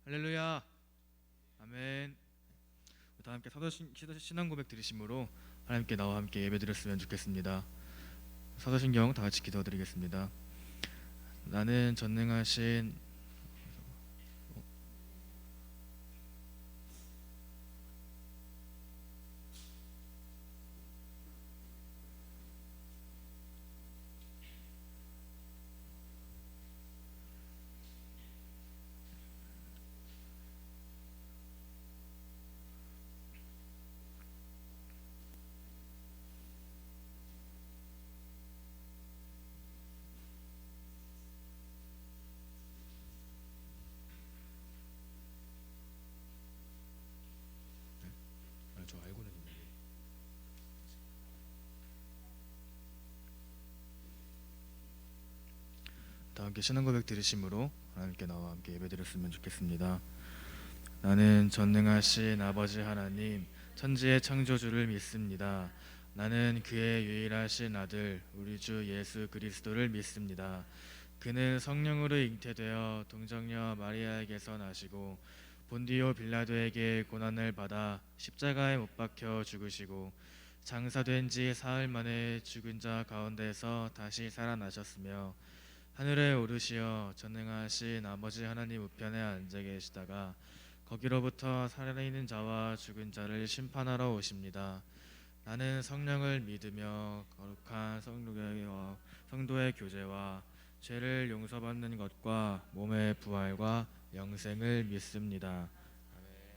할렐루야. 아멘. 다 함께 신앙 고백 드리심으로 하나님께 나와 함께 예배드렸으면 좋겠습니다. 사도신경 다 같이 기도드리겠습니다. 나는 전능하신 저 알고는 있는데 다 함께 신앙 고백 드리심으로 하나님께 나와 함께 예배드렸으면 좋겠습니다. 나는 전능하신 아버지 하나님, 천지의 창조주를 믿습니다. 나는 그의 유일하신 아들 우리 주 예수 그리스도를 믿습니다. 그는 성령으로 잉태되어 동정녀 마리아에게서 나시고 본디오 빌라도에게 고난을 받아 십자가에 못 박혀 죽으시고 장사된 지 사흘 만에 죽은 자 가운데서 다시 살아나셨으며 하늘에 오르시어 전능하신 아버지 하나님 우편에 앉아 계시다가 거기로부터 살아있는 자와 죽은 자를 심판하러 오십니다. 나는 성령을 믿으며 거룩한 성도의 교제와 죄를 용서받는 것과 몸의 부활과 영생을 믿습니다. 다 같이 찬양합시다.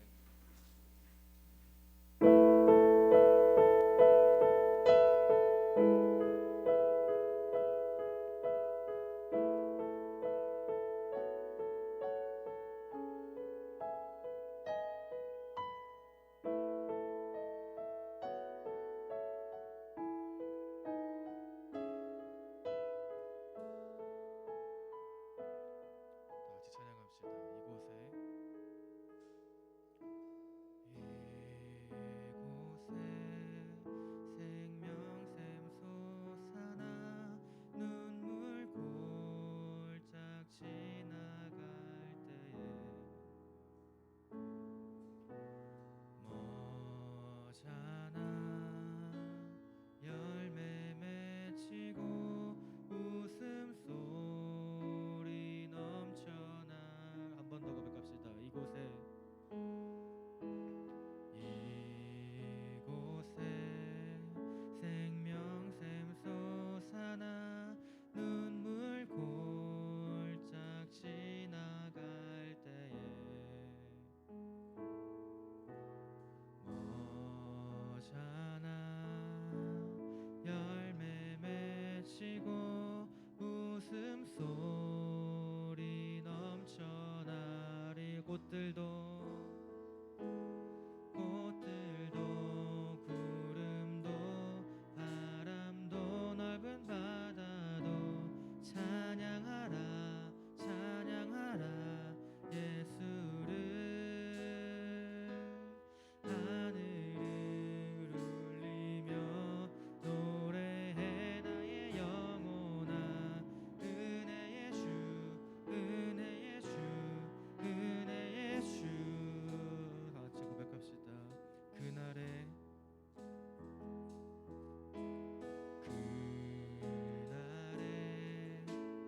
꽃들도 구름도 바람도 넓은 바다도 찬양하라 찬양하라 예수를 하늘을 울리며 노래해 나의 영혼아 은혜의 주 은혜의 주 은혜의 주 다 같이 고백합시다. 그날에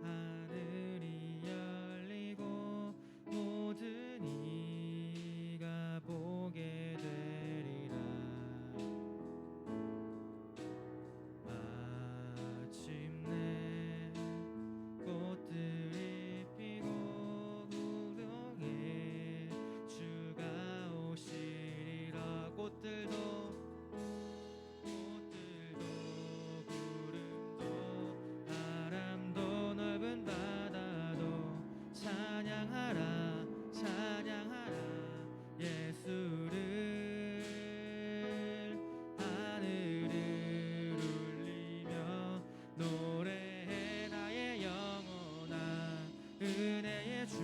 하늘이 열리고 모든 이가 보게 되리라. 마침내 꽃들이 피고 구름에 주가 오시리라. 꽃들도 구름도 바람도 넓은 바다도 찬양하라 찬양하라 예수를 하늘을 울리며 노래해 나의 영혼아 은혜의 주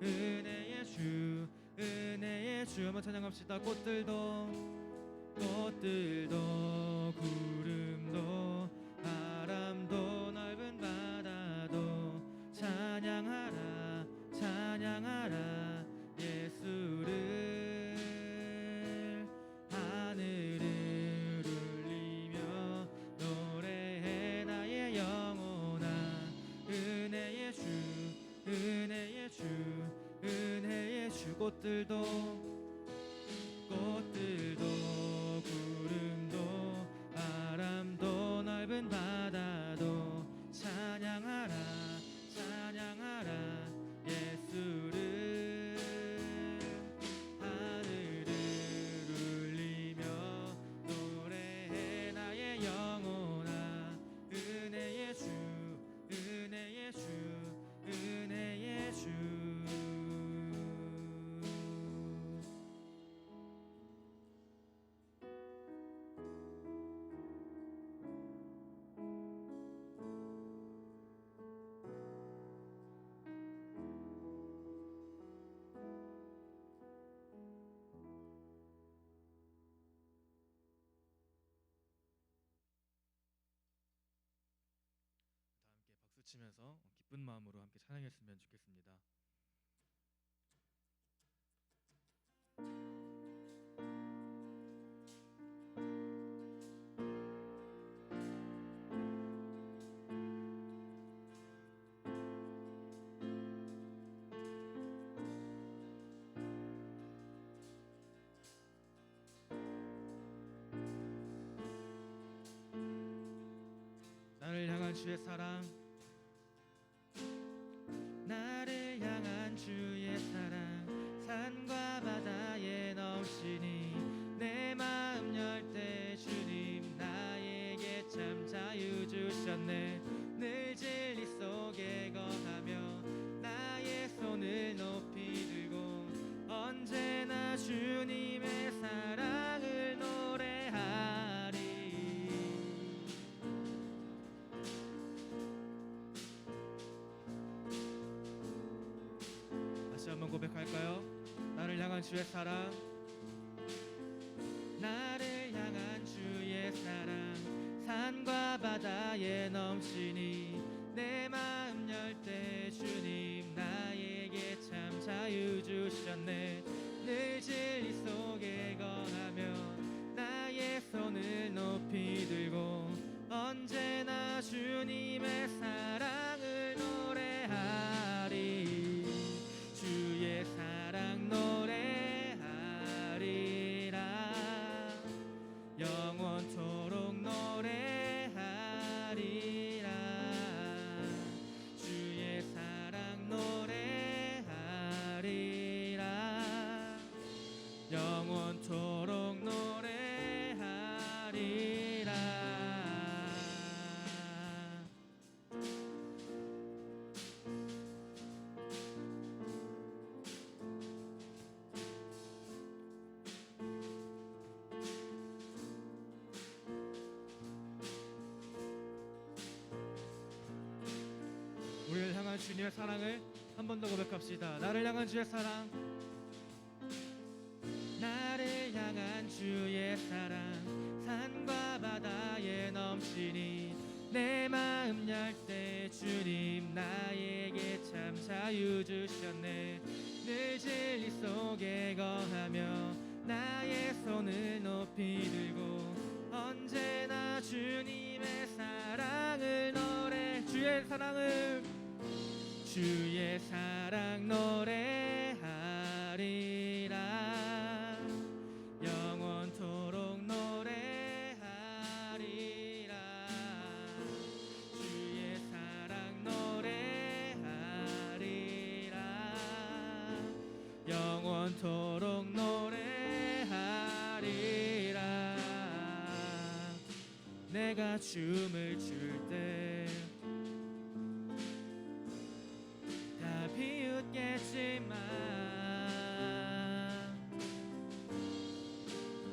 은혜의 주 은혜의 주 한번 찬양합시다. 꽃들도 구름도 바람도 넓은 바다도 찬양하라 찬양하라 꽃들도 구름도 바람도 넓은 바다도 찬양하라 찬양하라 예수를 하늘을 울리며 노래해 나의 영혼아 은혜의 주 은혜의 주 은혜의 주 다 함께 박수 치면서 기쁜 마음으로 함께 찬양했으면 좋겠습니다. 나를 향한 주의 사랑 나를 향한 주의 사랑 산과 바다에 넘치니 내 마음 열 때 주님 나에게 참 자유 주셨네 늘 진리 속에 거하며 나의 손을 높이 들고 언제나 주님의 사랑을 노래하리 다시 한번 고백할까요? 나를 향한 주의 사랑 나를 향한 주의 사랑 산과 바다에 넘치니 내 마음 열 때 주님 나에게 참 자유 주셨네 늘 진리 속에 거하며 나의 손을 높이 들고 언제나 주님의 사랑을 노래하리 주의 사랑 노래하리라 영원토록 노래하리라 주의 사랑 노래하리라 영원토록 노래하리라 우리를 향한 주님의 사랑을 한 번 더 고백합시다. 나를 향한 주의 사랑 나를 향한 주의 사랑 산과 바다에 넘치니 내 마음 열 때 주님 나에게 참 자유 주셨네 늘 진리 속에 거하며 나의 손을 높이 들고 언제나 주님의 사랑을 노래 주의 사랑 노래하리라 영원토록 노래하리라 주의 사랑 노래하리라 영원토록 노래하리라 내가 춤을 출 때 다 비웃겠지만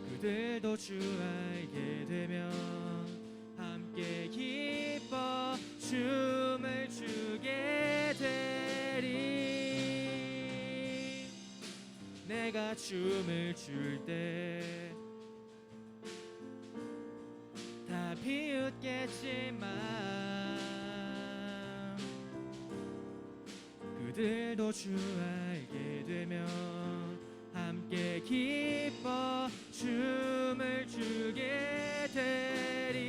그들도 주 알게 되면 함께 기뻐 춤을 추게 되리 내가 춤을 출 때 다 비웃겠지만 그들도 주 알게 되면 함께 기뻐 춤을 추게 되리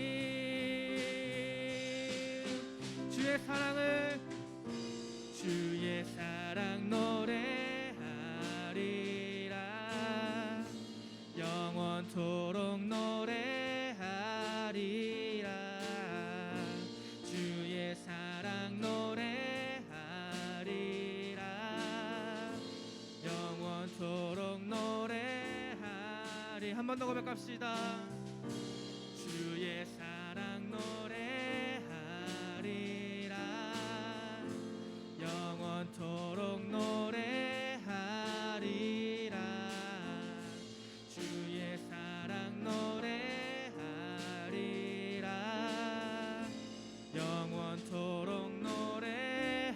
주의 사랑 노래하리라 한 번 더 고백합시다. 주의 사랑 노래하리라 영원토록 노래하리라 주의 사랑 노래하리라 영원토록 노래하리라.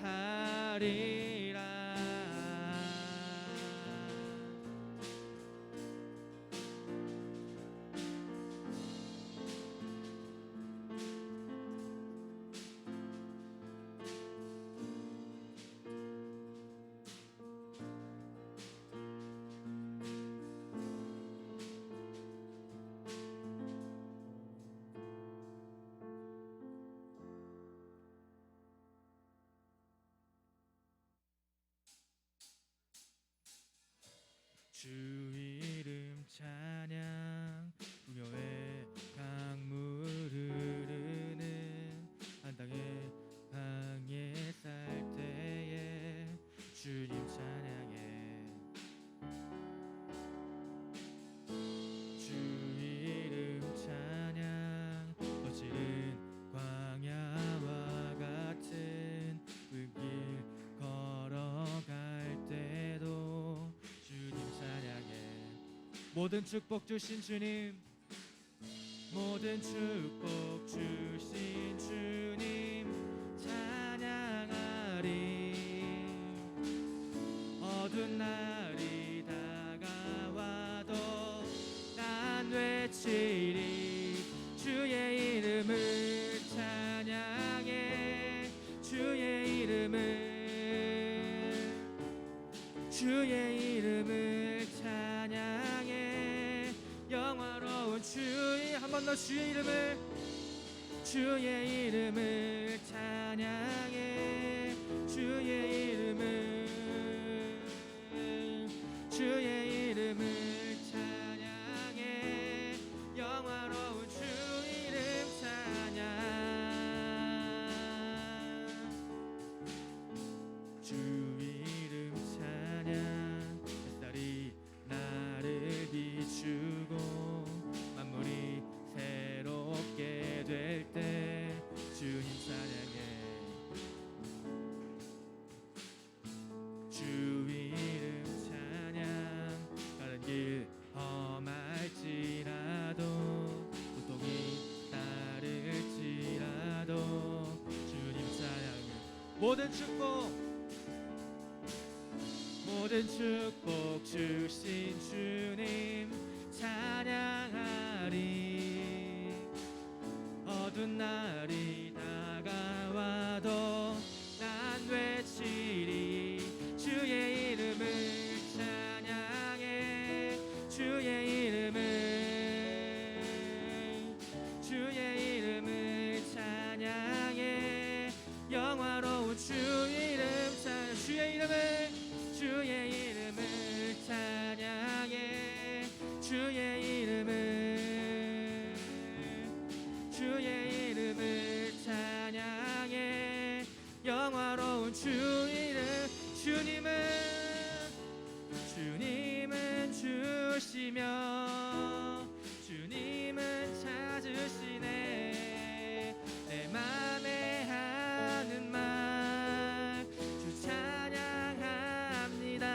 주 이름 찬양 풍요의 강물 흐르는 한 땅에 방에 살 때에 주님 찬양해 주 이름 찬양 거칠은 광야와 같은 흙길 걸어갈 때도 주님 찬양해 모든 축복 주신 주님 모든 축복 주신 주님 찬양하리 어두운 날이 다가와도 난 외치리 주의 이름을 찬양해 주의 이름을 찬양해 영화로운 주의 한 번 더 주의 이름을 찬양해 주의 이름을 찬양해 영화로운 주 이름 찬양 주 이름 찬양 햇살이 나를 비추고 만물이 새롭게 될 때 주님 찬양해 주 이름 찬양 가는 길 험할지라도 고통이 따를지라도 주님 찬양해 모든 축복 주신 주님 찬양하리 어두운 날이 다가와도 난 외치리 주의 이름을 찬양해 주의 이름을 찬양해 영화로운 주 이름 찬양 주의 이름을 찬양해 주의 이름을 찬양해 영화로운 주 이름 주님은 주시며 주님은 찾으시네 내 맘에 하는 말 주 찬양합니다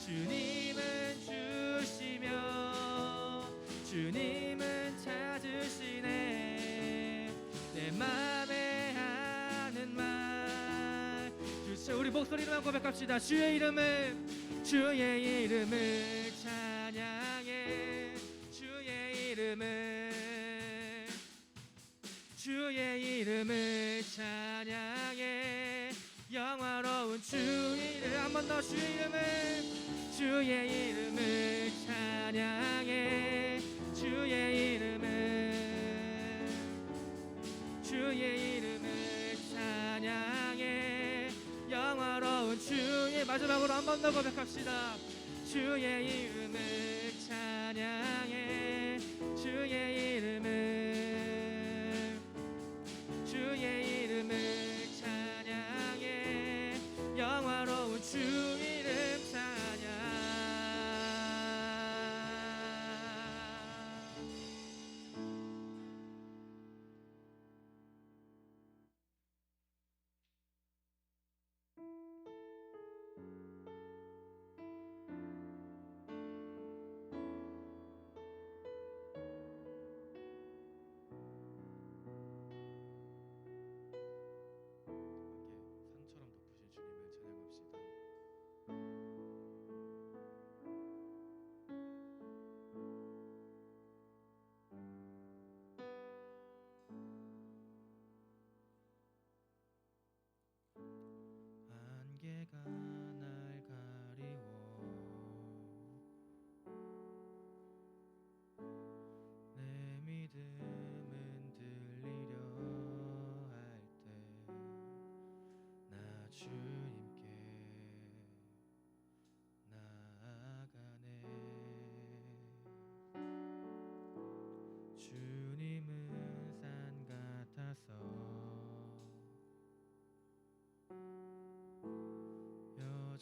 주님은 주시며 주님은 찾으시네 내 맘에 하는 말 우리 목소리로만 고백합시다 주의 이름을 찬양해 주의 이름을 찬양해 영화로운 주 이름 한 번 더 주의 이름을 찬양해 주의 이름을 찬양해 영화로운 주의 마지막으로 한 번 더 고백합시다 주의 이름을 찬양해 주의 이름을 찬양해 영화로운 주 이름 찬양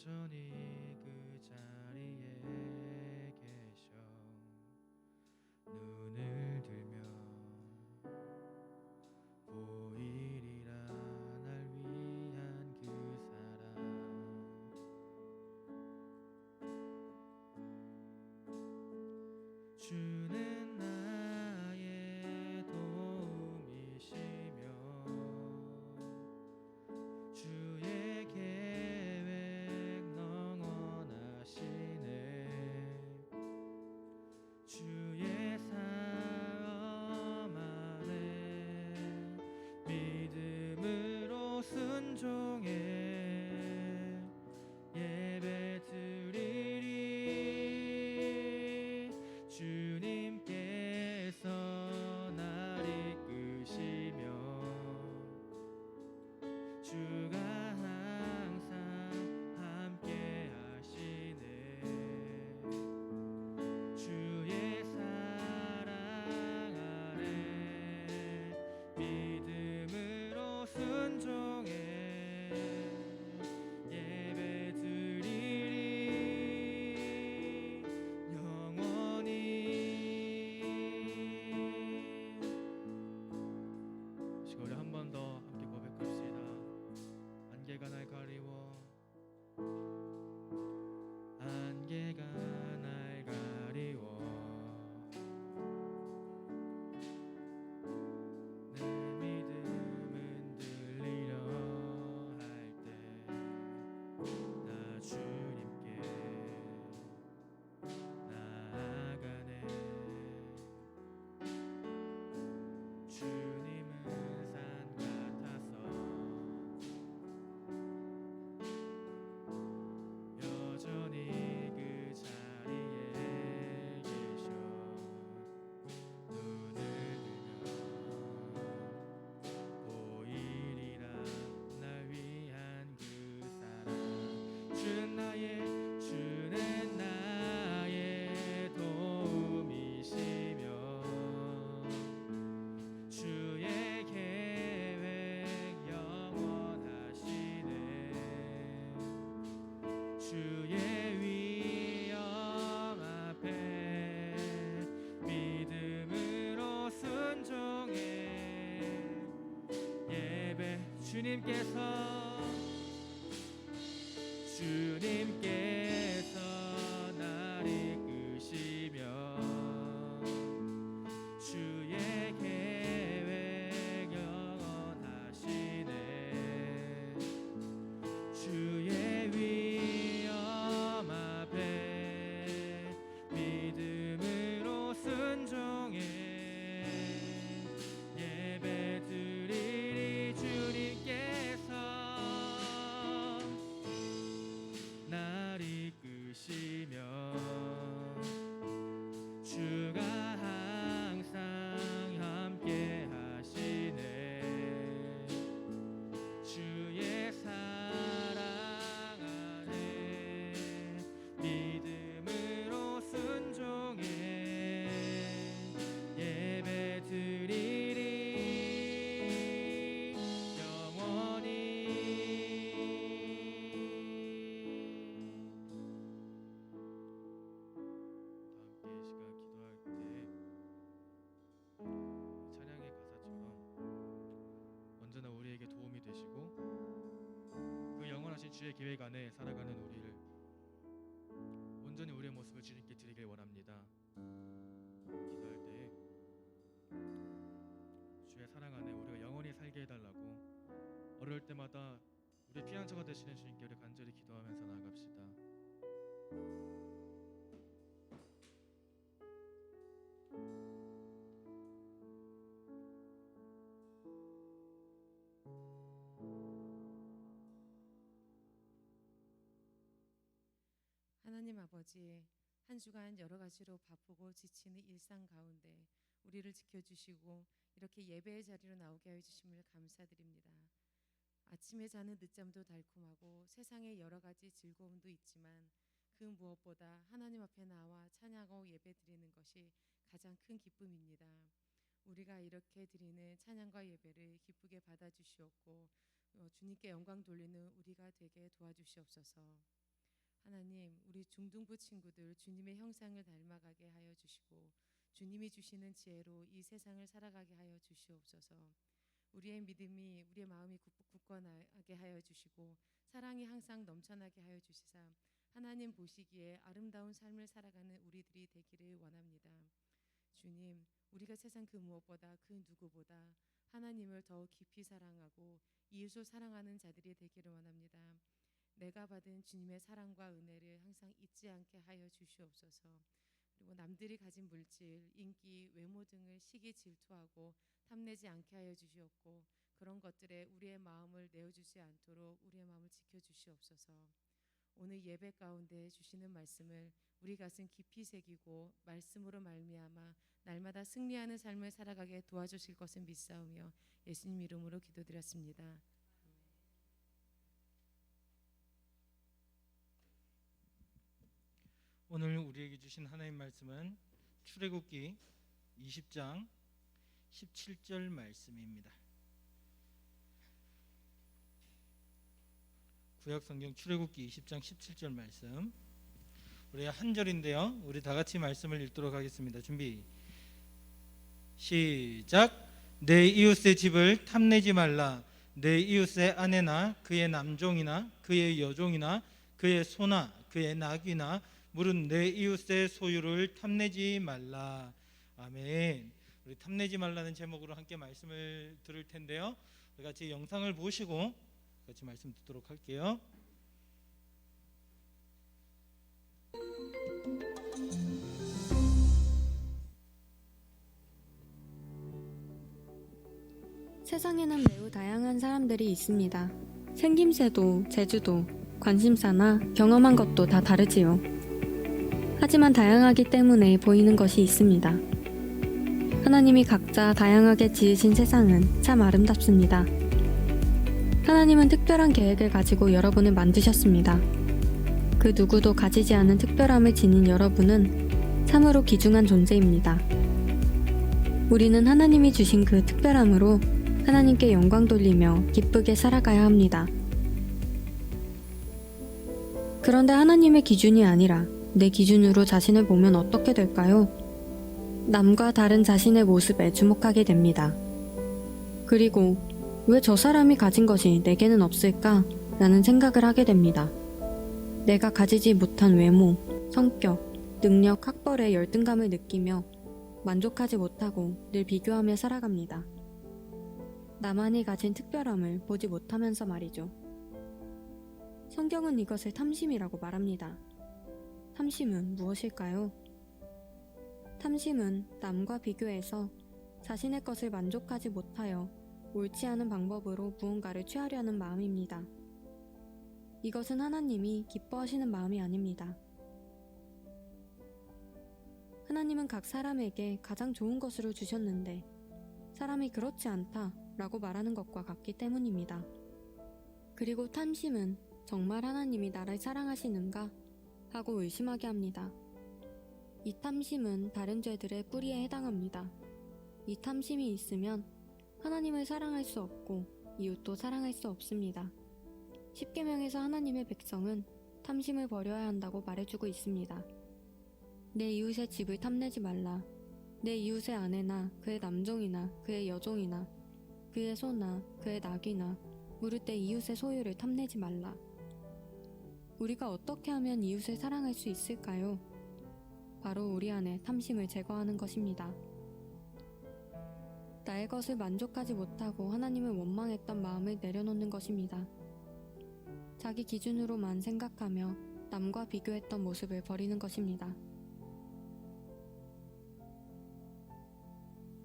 여전히 그 자리에 계셔. 눈을 들면 보이리라 날 위한 그 사랑. 주는 나의 도움이시며 주의 계획 영원하시네. 주의 사람 안에 믿음으로 순종해 예배 드리리. 주님께서 날 이끄시며 주가 항상 함께 하시네. 주의 사랑 안에 믿음으로 순종해 예배 드리리. 영원히. 지금 우리 한 번 더 함께 고백합시다. 안개가 날 가리워, 안개가 날 가리워, 내 믿음은 들리려 할 때 나 주님께 나아가네. 주님은 산 같아서 여전히 그 자리에 계셔. 눈을 들면 보이리라 날 위한 그 사랑. 주는 나의 도움이시며 주의 계획 영원하시네. 주의 위엄 앞에 믿음으로 순종해 예배. 주님께서 날 이끄시며 주의 계획 영원하시네. 주의 위엄 앞에 믿음으로 순종해 예배 드리리. 주님께서 날 이끄시며 주가 항상 함께 하시네. 주의 사랑 안에 믿음으로 순종해 예배 드리리. 영원히. 다 함께 이 시간 기도할 때 찬양의 가사처럼 언제나 우리에게 도움이 되시고 그 영원하신 주의 계획 안에 살아가는 우리를 온전히 우리의 모습을 주님께 드리길 원합니다. 기도할 때 주의 사랑 안에 우리가 영원히 살게 해달라고 어려울 때마다 우리의 피난처가 되시는 주님께 우리 간절히 기도하면서 나아갑시다. 하나님 아버지, 한 주간 여러 가지로 바쁘고 지치는 일상 가운데 우리를 지켜주시고 이렇게 예배의 자리로 나오게 하여 주심을 감사드립니다. 아침에 자는 늦잠도 달콤하고 세상에 여러 가지 즐거움도 있지만 그 무엇보다 하나님 앞에 나와 찬양하고 예배드리는 것이 가장 큰 기쁨입니다. 우리가 이렇게 드리는 찬양과 예배를 기쁘게 받아주시옵고 주님께 영광 돌리는 우리가 되게 도와주시옵소서. 하나님, 우리 중등부 친구들 주님의 형상을 닮아가게 하여 주시고 주님이 주시는 지혜로 이 세상을 살아가게 하여 주시옵소서. 우리의 믿음이 우리의 마음이 굳건하게 하여 주시고 사랑이 항상 넘쳐나게 하여 주시사 하나님 보시기에 아름다운 삶을 살아가는 우리들이 되기를 원합니다. 주님, 우리가 세상 그 무엇보다 그 누구보다 하나님을 더욱 깊이 사랑하고 이웃을 사랑하는 자들이 되기를 원합니다. 내가 받은 주님의 사랑과 은혜를 항상 잊지 않게 하여 주시옵소서. 그리고 남들이 가진 물질, 인기, 외모 등을 시기 질투하고 탐내지 않게 하여 주시옵고 그런 것들에 우리의 마음을 내어주지 않도록 우리의 마음을 지켜주시옵소서. 오늘 예배 가운데 주시는 말씀을 우리 가슴 깊이 새기고 말씀으로 말미암아 날마다 승리하는 삶을 살아가게 도와주실 것을 믿사오며 예수님 이름으로 기도드렸습니다. 오늘 우리에게 주신 하나님 말씀은 출애굽기 20장 17절 말씀입니다. 구약성경 출애굽기 20장 17절 말씀, 우리 한 절인데요, 우리 다 같이 말씀을 읽도록 하겠습니다. 준비 시작. 내 이웃의 집을 탐내지 말라. 내 이웃의 아내나 그의 남종이나 그의 여종이나 그의 소나 그의 낙이나 물은 내 이웃의 소유를 탐내지 말라. 아멘. 우리 탐내지 말라는 제목으로 함께 말씀을 들을 텐데요, 우리 같이 영상을 보시고 같이 말씀 듣도록 할게요. 세상에는 매우 다양한 사람들이 있습니다. 생김새도, 재주도, 관심사나 경험한 것도 다 다르지요. 하지만 다양하기 때문에 보이는 것이 있습니다. 하나님이 각자 다양하게 지으신 세상은 참 아름답습니다. 하나님은 특별한 계획을 가지고 여러분을 만드셨습니다. 그 누구도 가지지 않은 특별함을 지닌 여러분은 참으로 귀중한 존재입니다. 우리는 하나님이 주신 그 특별함으로 하나님께 영광 돌리며 기쁘게 살아가야 합니다. 그런데 하나님의 기준이 아니라 내 기준으로 자신을 보면 어떻게 될까요? 남과 다른 자신의 모습에 주목하게 됩니다. 그리고 왜 저 사람이 가진 것이 내게는 없을까? 라는 생각을 하게 됩니다. 내가 가지지 못한 외모, 성격, 능력, 학벌에 열등감을 느끼며 만족하지 못하고 늘 비교하며 살아갑니다. 나만이 가진 특별함을 보지 못하면서 말이죠. 성경은 이것을 탐심이라고 말합니다. 탐심은 무엇일까요? 탐심은 남과 비교해서 자신의 것을 만족하지 못하여 옳지 않은 방법으로 무언가를 취하려는 마음입니다. 이것은 하나님이 기뻐하시는 마음이 아닙니다. 하나님은 각 사람에게 가장 좋은 것으로 주셨는데 사람이 그렇지 않다 라고 말하는 것과 같기 때문입니다. 그리고 탐심은 정말 하나님이 나를 사랑하시는가 하고 의심하게 합니다. 이 탐심은 다른 죄들의 뿌리에 해당합니다. 이 탐심이 있으면 하나님을 사랑할 수 없고 이웃도 사랑할 수 없습니다. 십계명에서 하나님의 백성은 탐심을 버려야 한다고 말해주고 있습니다. 내 이웃의 집을 탐내지 말라. 내 이웃의 아내나 그의 남종이나 그의 여종이나 그의 소나 그의 낙이나 물을 때 이웃의 소유를 탐내지 말라. 우리가 어떻게 하면 이웃을 사랑할 수 있을까요? 바로 우리 안에 탐심을 제거하는 것입니다. 나의 것을 만족하지 못하고 하나님을 원망했던 마음을 내려놓는 것입니다. 자기 기준으로만 생각하며 남과 비교했던 모습을 버리는 것입니다.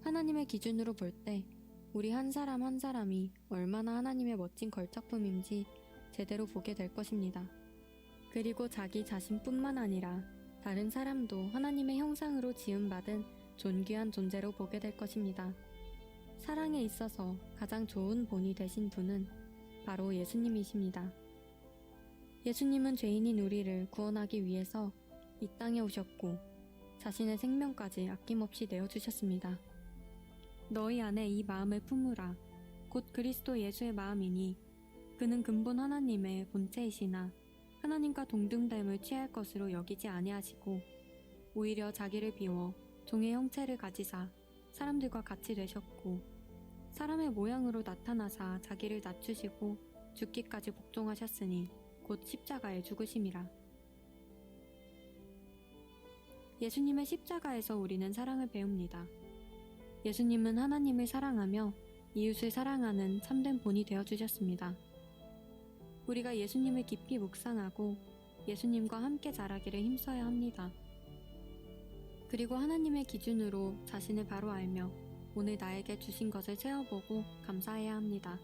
하나님의 기준으로 볼 때 우리 한 사람 한 사람이 얼마나 하나님의 멋진 걸작품인지 제대로 보게 될 것입니다. 그리고 자기 자신뿐만 아니라 다른 사람도 하나님의 형상으로 지음받은 존귀한 존재로 보게 될 것입니다. 사랑에 있어서 가장 좋은 본이 되신 분은 바로 예수님이십니다. 예수님은 죄인인 우리를 구원하기 위해서 이 땅에 오셨고 자신의 생명까지 아낌없이 내어주셨습니다. 너희 안에 이 마음을 품으라. 곧 그리스도 예수의 마음이니 그는 근본 하나님의 본체이시나 하나님과 동등됨을 취할 것으로 여기지 아니하시고 오히려 자기를 비워 종의 형체를 가지사 사람들과 같이 되셨고 사람의 모양으로 나타나사 자기를 낮추시고 죽기까지 복종하셨으니 곧 십자가에 죽으심이라. 예수님의 십자가에서 우리는 사랑을 배웁니다. 예수님은 하나님을 사랑하며 이웃을 사랑하는 참된 본이 되어주셨습니다. 우리가 예수님을 깊이 묵상하고 예수님과 함께 자라기를 힘써야 합니다. 그리고 하나님의 기준으로 자신을 바로 알며 오늘 나에게 주신 것을 세어보고 감사해야 합니다.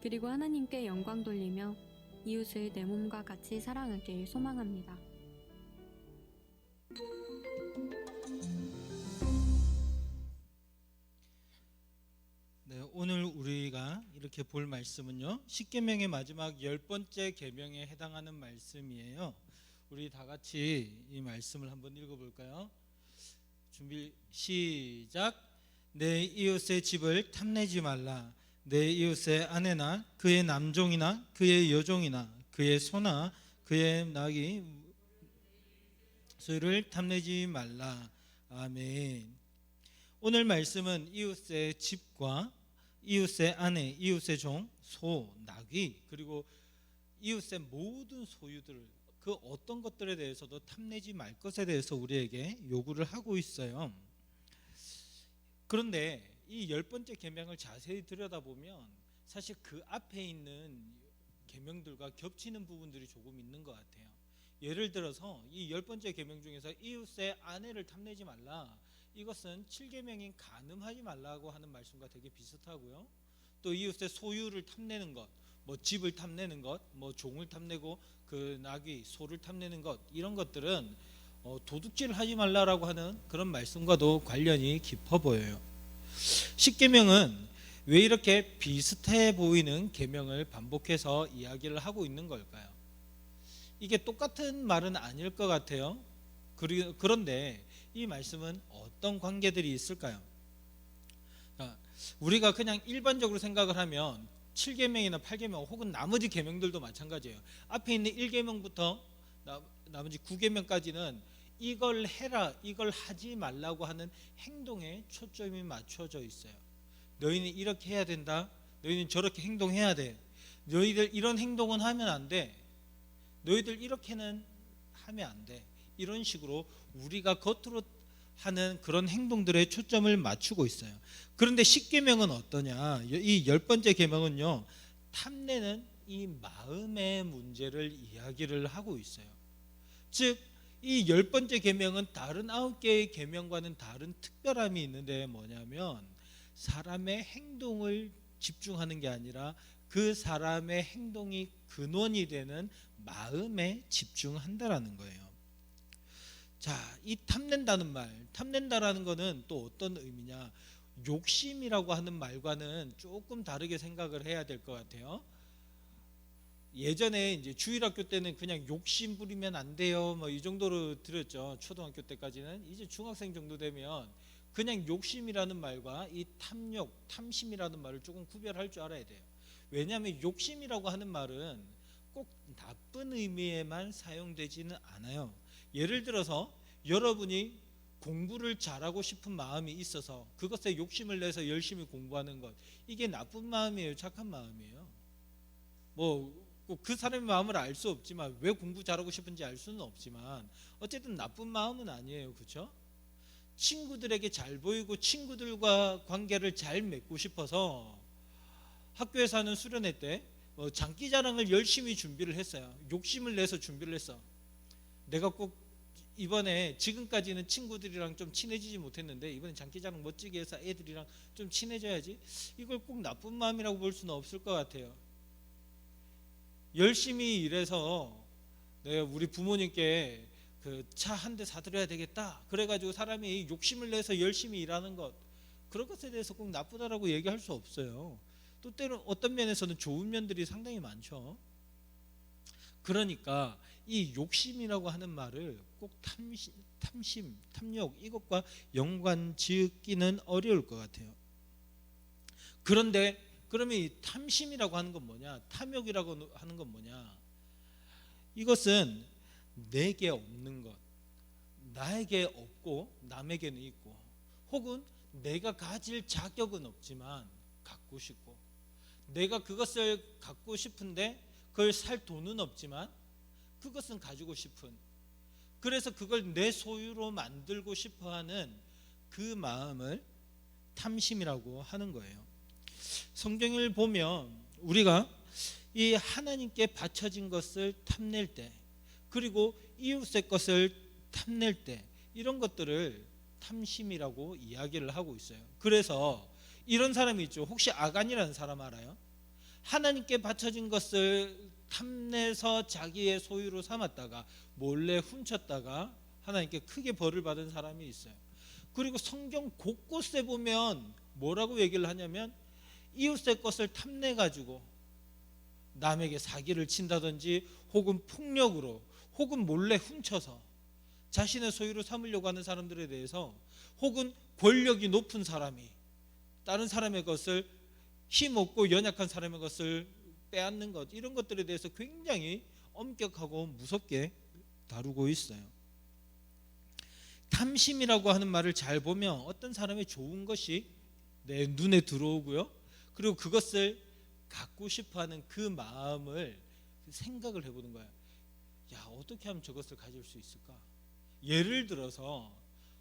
그리고 하나님께 영광 돌리며 이웃을 내 몸과 같이 사랑하길 소망합니다. 네, 오늘 우리가 이렇게 볼 말씀은요, 십계명의 마지막 10번째 계명에 해당하는 말씀이에요. 우리 다 같이 이 말씀을 한번 읽어볼까요? 준비 시작. 내 이웃의 집을 탐내지 말라. 내 이웃의 아내나 그의 남종이나 그의 여종이나 그의 소나 그의 낙이 소유를 탐내지 말라. 아멘. 오늘 말씀은 이웃의 집과 이웃의 아내, 이웃의 종, 소, 나귀, 그리고 이웃의 모든 소유들, 그 어떤 것들에 대해서도 탐내지 말 것에 대해서 우리에게 요구를 하고 있어요. 그런데 이 10번째 계명을 자세히 들여다보면 사실 그 앞에 있는 계명들과 겹치는 부분들이 조금 있는 것 같아요. 예를 들어서 이 10번째 계명 중에서 이웃의 아내를 탐내지 말라, 이것은 7계명인 간음하지 말라고 하는 말씀과 되게 비슷하고요. 또 이웃의 소유를 탐내는 것, 뭐 집을 탐내는 것, 뭐 종을 탐내고 그 나귀, 소를 탐내는 것, 이런 것들은 도둑질 하지 말라라고 하는 그런 말씀과도 관련이 깊어 보여요. 10계명은 왜 이렇게 비슷해 보이는 계명을 반복해서 이야기를 하고 있는 걸까요? 이게 똑같은 말은 아닐 것 같아요. 그런데 이 말씀은 어떤 관계들이 있을까요? 우리가 그냥 일반적으로 생각을 하면 7계명이나 8계명 혹은 나머지 계명들도 마찬가지예요. 앞에 있는 1계명부터 나머지 9계명까지는 이걸 해라, 이걸 하지 말라고 하는 행동에 초점이 맞춰져 있어요. 너희는 이렇게 해야 된다, 너희는 저렇게 행동해야 돼, 너희들 이런 행동은 하면 안 돼, 너희들 이렇게는 하면 안 돼, 이런 식으로 우리가 겉으로 하는 그런 행동들에 초점을 맞추고 있어요. 그런데 10계명은 어떠냐? 이 10번째 계명은요, 탐내는 이 마음의 문제를 이야기를 하고 있어요. 즉 이 10번째 계명은 다른 9개의 계명과는 다른 특별함이 있는데 뭐냐면 사람의 행동을 집중하는 게 아니라 그 사람의 행동이 근원이 되는 마음에 집중한다라는 거예요. 자, 이 탐낸다는 말, 탐낸다라는 거는 또 어떤 의미냐? 욕심이라고 하는 말과는 조금 다르게 생각을 해야 될 것 같아요. 예전에 이제 주일학교 때는 그냥 욕심 부리면 안 돼요, 뭐 이 정도로 들었죠. 초등학교 때까지는. 이제 중학생 정도 되면 그냥 욕심이라는 말과 이 탐욕, 탐심이라는 말을 조금 구별할 줄 알아야 돼요. 왜냐하면 욕심이라고 하는 말은 꼭 나쁜 의미에만 사용되지는 않아요. 예를 들어서 여러분이 공부를 잘하고 싶은 마음이 있어서 그것에 욕심을 내서 열심히 공부하는 것, 이게 나쁜 마음이에요, 착한 마음이에요? 뭐 그 사람의 마음을 알 수 없지만, 왜 공부 잘하고 싶은지 알 수는 없지만 어쨌든 나쁜 마음은 아니에요, 그렇죠? 친구들에게 잘 보이고 친구들과 관계를 잘 맺고 싶어서 학교에서 하는 수련회 때 장기자랑을 열심히 준비를 했어요. 욕심을 내서 준비를 했어. 내가 꼭 이번에, 지금까지는 친구들이랑 좀 친해지지 못했는데 이번에 장기자랑 멋지게 해서 애들이랑 좀 친해져야지. 이걸 꼭 나쁜 마음이라고 볼 수는 없을 것 같아요. 열심히 일해서 내가 우리 부모님께 그 차 한 대 사드려야 되겠다, 그래가지고 사람이 욕심을 내서 열심히 일하는 것, 그런 것에 대해서 꼭 나쁘다라고 얘기할 수 없어요. 또 때로 어떤 면에서는 좋은 면들이 상당히 많죠. 그러니까 이 욕심이라고 하는 말을 꼭 탐심, 탐욕, 이것과 연관 지으기는 어려울 것 같아요. 그런데 그러면 이 탐심이라고 하는 건 뭐냐, 탐욕이라고 하는 건 뭐냐? 이것은 내게 없는 것, 나에게 없고 남에게는 있고, 혹은 내가 가질 자격은 없지만 갖고 싶고, 내가 그것을 갖고 싶은데 그걸 살 돈은 없지만 그것은 가지고 싶은, 그래서 그걸 내 소유로 만들고 싶어하는 그 마음을 탐심이라고 하는 거예요. 성경을 보면 우리가 이 하나님께 바쳐진 것을 탐낼 때, 그리고 이웃의 것을 탐낼 때, 이런 것들을 탐심이라고 이야기를 하고 있어요. 그래서 이런 사람이 있죠. 혹시 아간이라는 사람 알아요? 하나님께 바쳐진 것을 탐내서 자기의 소유로 삼았다가 몰래 훔쳤다가 하나님께 크게 벌을 받은 사람이 있어요. 그리고 성경 곳곳에 보면 뭐라고 얘기를 하냐면, 이웃의 것을 탐내 가지고 남에게 사기를 친다든지, 혹은 폭력으로, 혹은 몰래 훔쳐서 자신의 소유로 삼으려고 하는 사람들에 대해서, 혹은 권력이 높은 사람이 다른 사람의 것을, 힘없고 연약한 사람의 것을 빼앗는 것, 이런 것들에 대해서 굉장히 엄격하고 무섭게 다루고 있어요. 탐심이라고 하는 말을 잘 보면 어떤 사람의 좋은 것이 내 눈에 들어오고요, 그리고 그것을 갖고 싶어하는 그 마음을 생각을 해보는 거예요. 야, 어떻게 하면 저것을 가질 수 있을까? 예를 들어서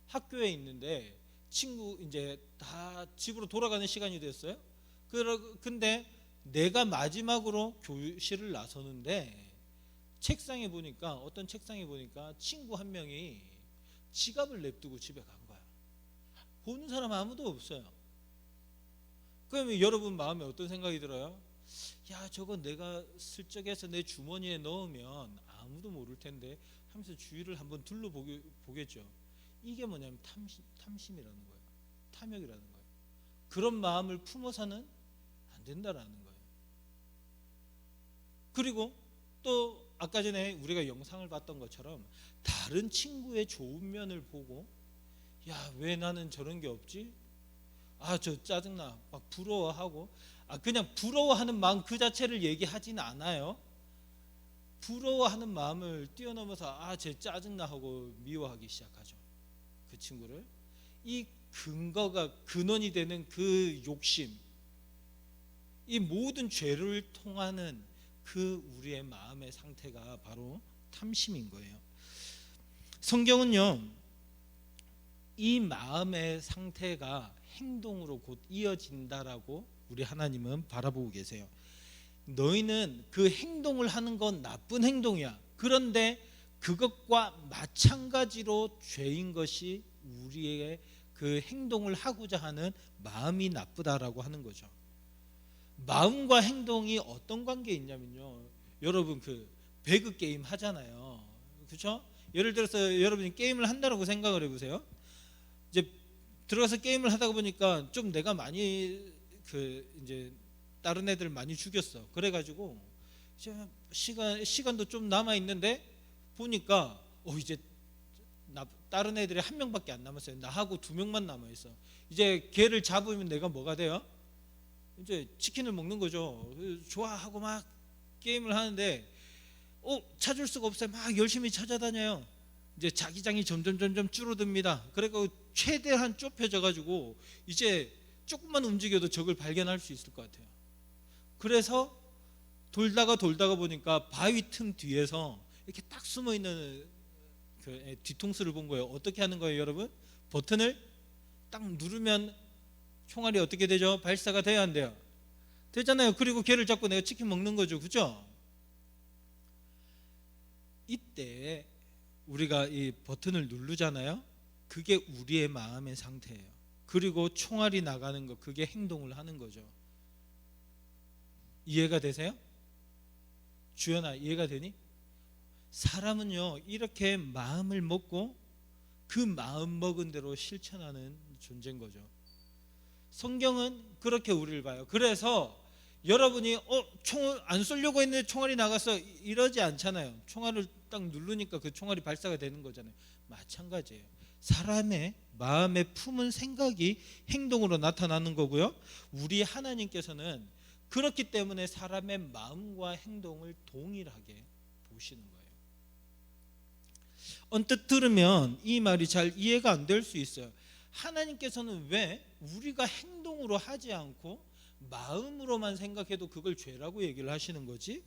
학교에 있는데 친구 이제 다 집으로 돌아가는 시간이 됐어요. 근데 내가 마지막으로 교실을 나서는데 책상에 보니까, 어떤 책상에 보니까 친구 한 명이 지갑을 냅두고 집에 간 거야. 보는 사람 아무도 없어요. 그러면 여러분 마음에 어떤 생각이 들어요? 야, 저거 내가 슬쩍해서 내 주머니에 넣으면 아무도 모를 텐데 하면서 주위를 한번 둘러보겠죠. 이게 뭐냐면 탐심이라는 거예요. 탐욕이라는 거예요. 그런 마음을 품어서는 안 된다라는 거예요. 그리고 또 아까 전에 우리가 영상을 봤던 것처럼 다른 친구의 좋은 면을 보고, 야, 왜 나는 저런 게 없지? 아, 저 짜증나, 막 부러워하고, 그냥 부러워하는 마음 그 자체를 얘기하지는 않아요. 부러워하는 마음을 뛰어넘어서 쟤 짜증나 하고 미워하기 시작하죠. 그 친구를. 이 근원이 되는 그 욕심, 이 모든 죄를 통하는 그 우리의 마음의 상태가 바로 탐심인 거예요. 성경은요, 이 마음의 상태가 행동으로 곧 이어진다라고 우리 하나님은 바라보고 계세요. 너희는 그 행동을 하는 건 나쁜 행동이야. 그런데 그것과 마찬가지로 죄인 것이 우리의 그 행동을 하고자 하는 마음이 나쁘다라고 하는 거죠. 마음과 행동이 어떤 관계에 있냐면요, 여러분 그 배그 게임 하잖아요. 그렇죠? 예를 들어서 여러분이 게임을 한다라고 생각을 해보세요. 이제 들어가서 게임을 하다 보니까 좀 내가 많이 이제 다른 애들 많이 죽였어. 그래가지고 이제 시간도 좀 남아 있는데 보니까 이제 다른 애들이 한 명밖에 안 남았어요. 나하고 2명만 남아 있어. 이제 걔를 잡으면 내가 뭐가 돼요? 이제 치킨을 먹는 거죠. 좋아하고 막 게임을 하는데 찾을 수가 없어요. 막 열심히 찾아다녀요. 이제 자기장이 점점 줄어듭니다. 그래서 최대한 좁혀져 가지고 이제 조금만 움직여도 적을 발견할 수 있을 것 같아요. 그래서 돌다가 보니까 바위 틈 뒤에서 이렇게 딱 숨어 있는 그 뒤통수를 본 거예요. 어떻게 하는 거예요, 여러분? 버튼을 딱 누르면 총알이 어떻게 되죠? 발사가 돼야 안 돼요? 되잖아요. 그리고 걔를 잡고 내가 치킨 먹는 거죠. 그죠? 이때 우리가 이 버튼을 누르잖아요. 그게 우리의 마음의 상태예요. 그리고 총알이 나가는 거, 그게 행동을 하는 거죠. 이해가 되세요? 주연아, 이해가 되니? 사람은요, 이렇게 마음을 먹고 그 마음 먹은 대로 실천하는 존재인 거죠. 성경은 그렇게 우리를 봐요. 그래서 여러분이 총을 안 쏘려고 했는데 총알이 나가서 이러지 않잖아요. 총알을 딱 누르니까 그 총알이 발사가 되는 거잖아요. 마찬가지예요. 사람의 마음에 품은 생각이 행동으로 나타나는 거고요. 우리 하나님께서는 그렇기 때문에 사람의 마음과 행동을 동일하게 보시는 거예요. 언뜻 들으면 이 말이 잘 이해가 안 될 수 있어요. 하나님께서는 왜 우리가 행동으로 하지 않고 마음으로만 생각해도 그걸 죄라고 얘기를 하시는 거지?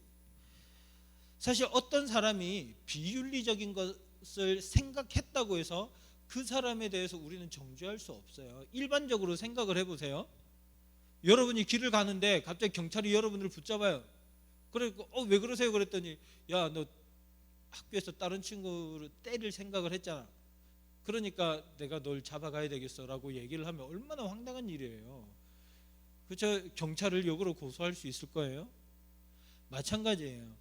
사실 어떤 사람이 비윤리적인 것을 생각했다고 해서 그 사람에 대해서 우리는 정죄할 수 없어요. 일반적으로 생각을 해보세요. 여러분이 길을 가는데 갑자기 경찰이 여러분을 붙잡아요. 그리고 왜 그러세요? 그랬더니 야, 너 학교에서 다른 친구를 때릴 생각을 했잖아. 그러니까 내가 널 잡아가야 되겠어라고 얘기를 하면 얼마나 황당한 일이에요. 그렇죠? 경찰을 역으로 고소할 수 있을 거예요. 마찬가지예요.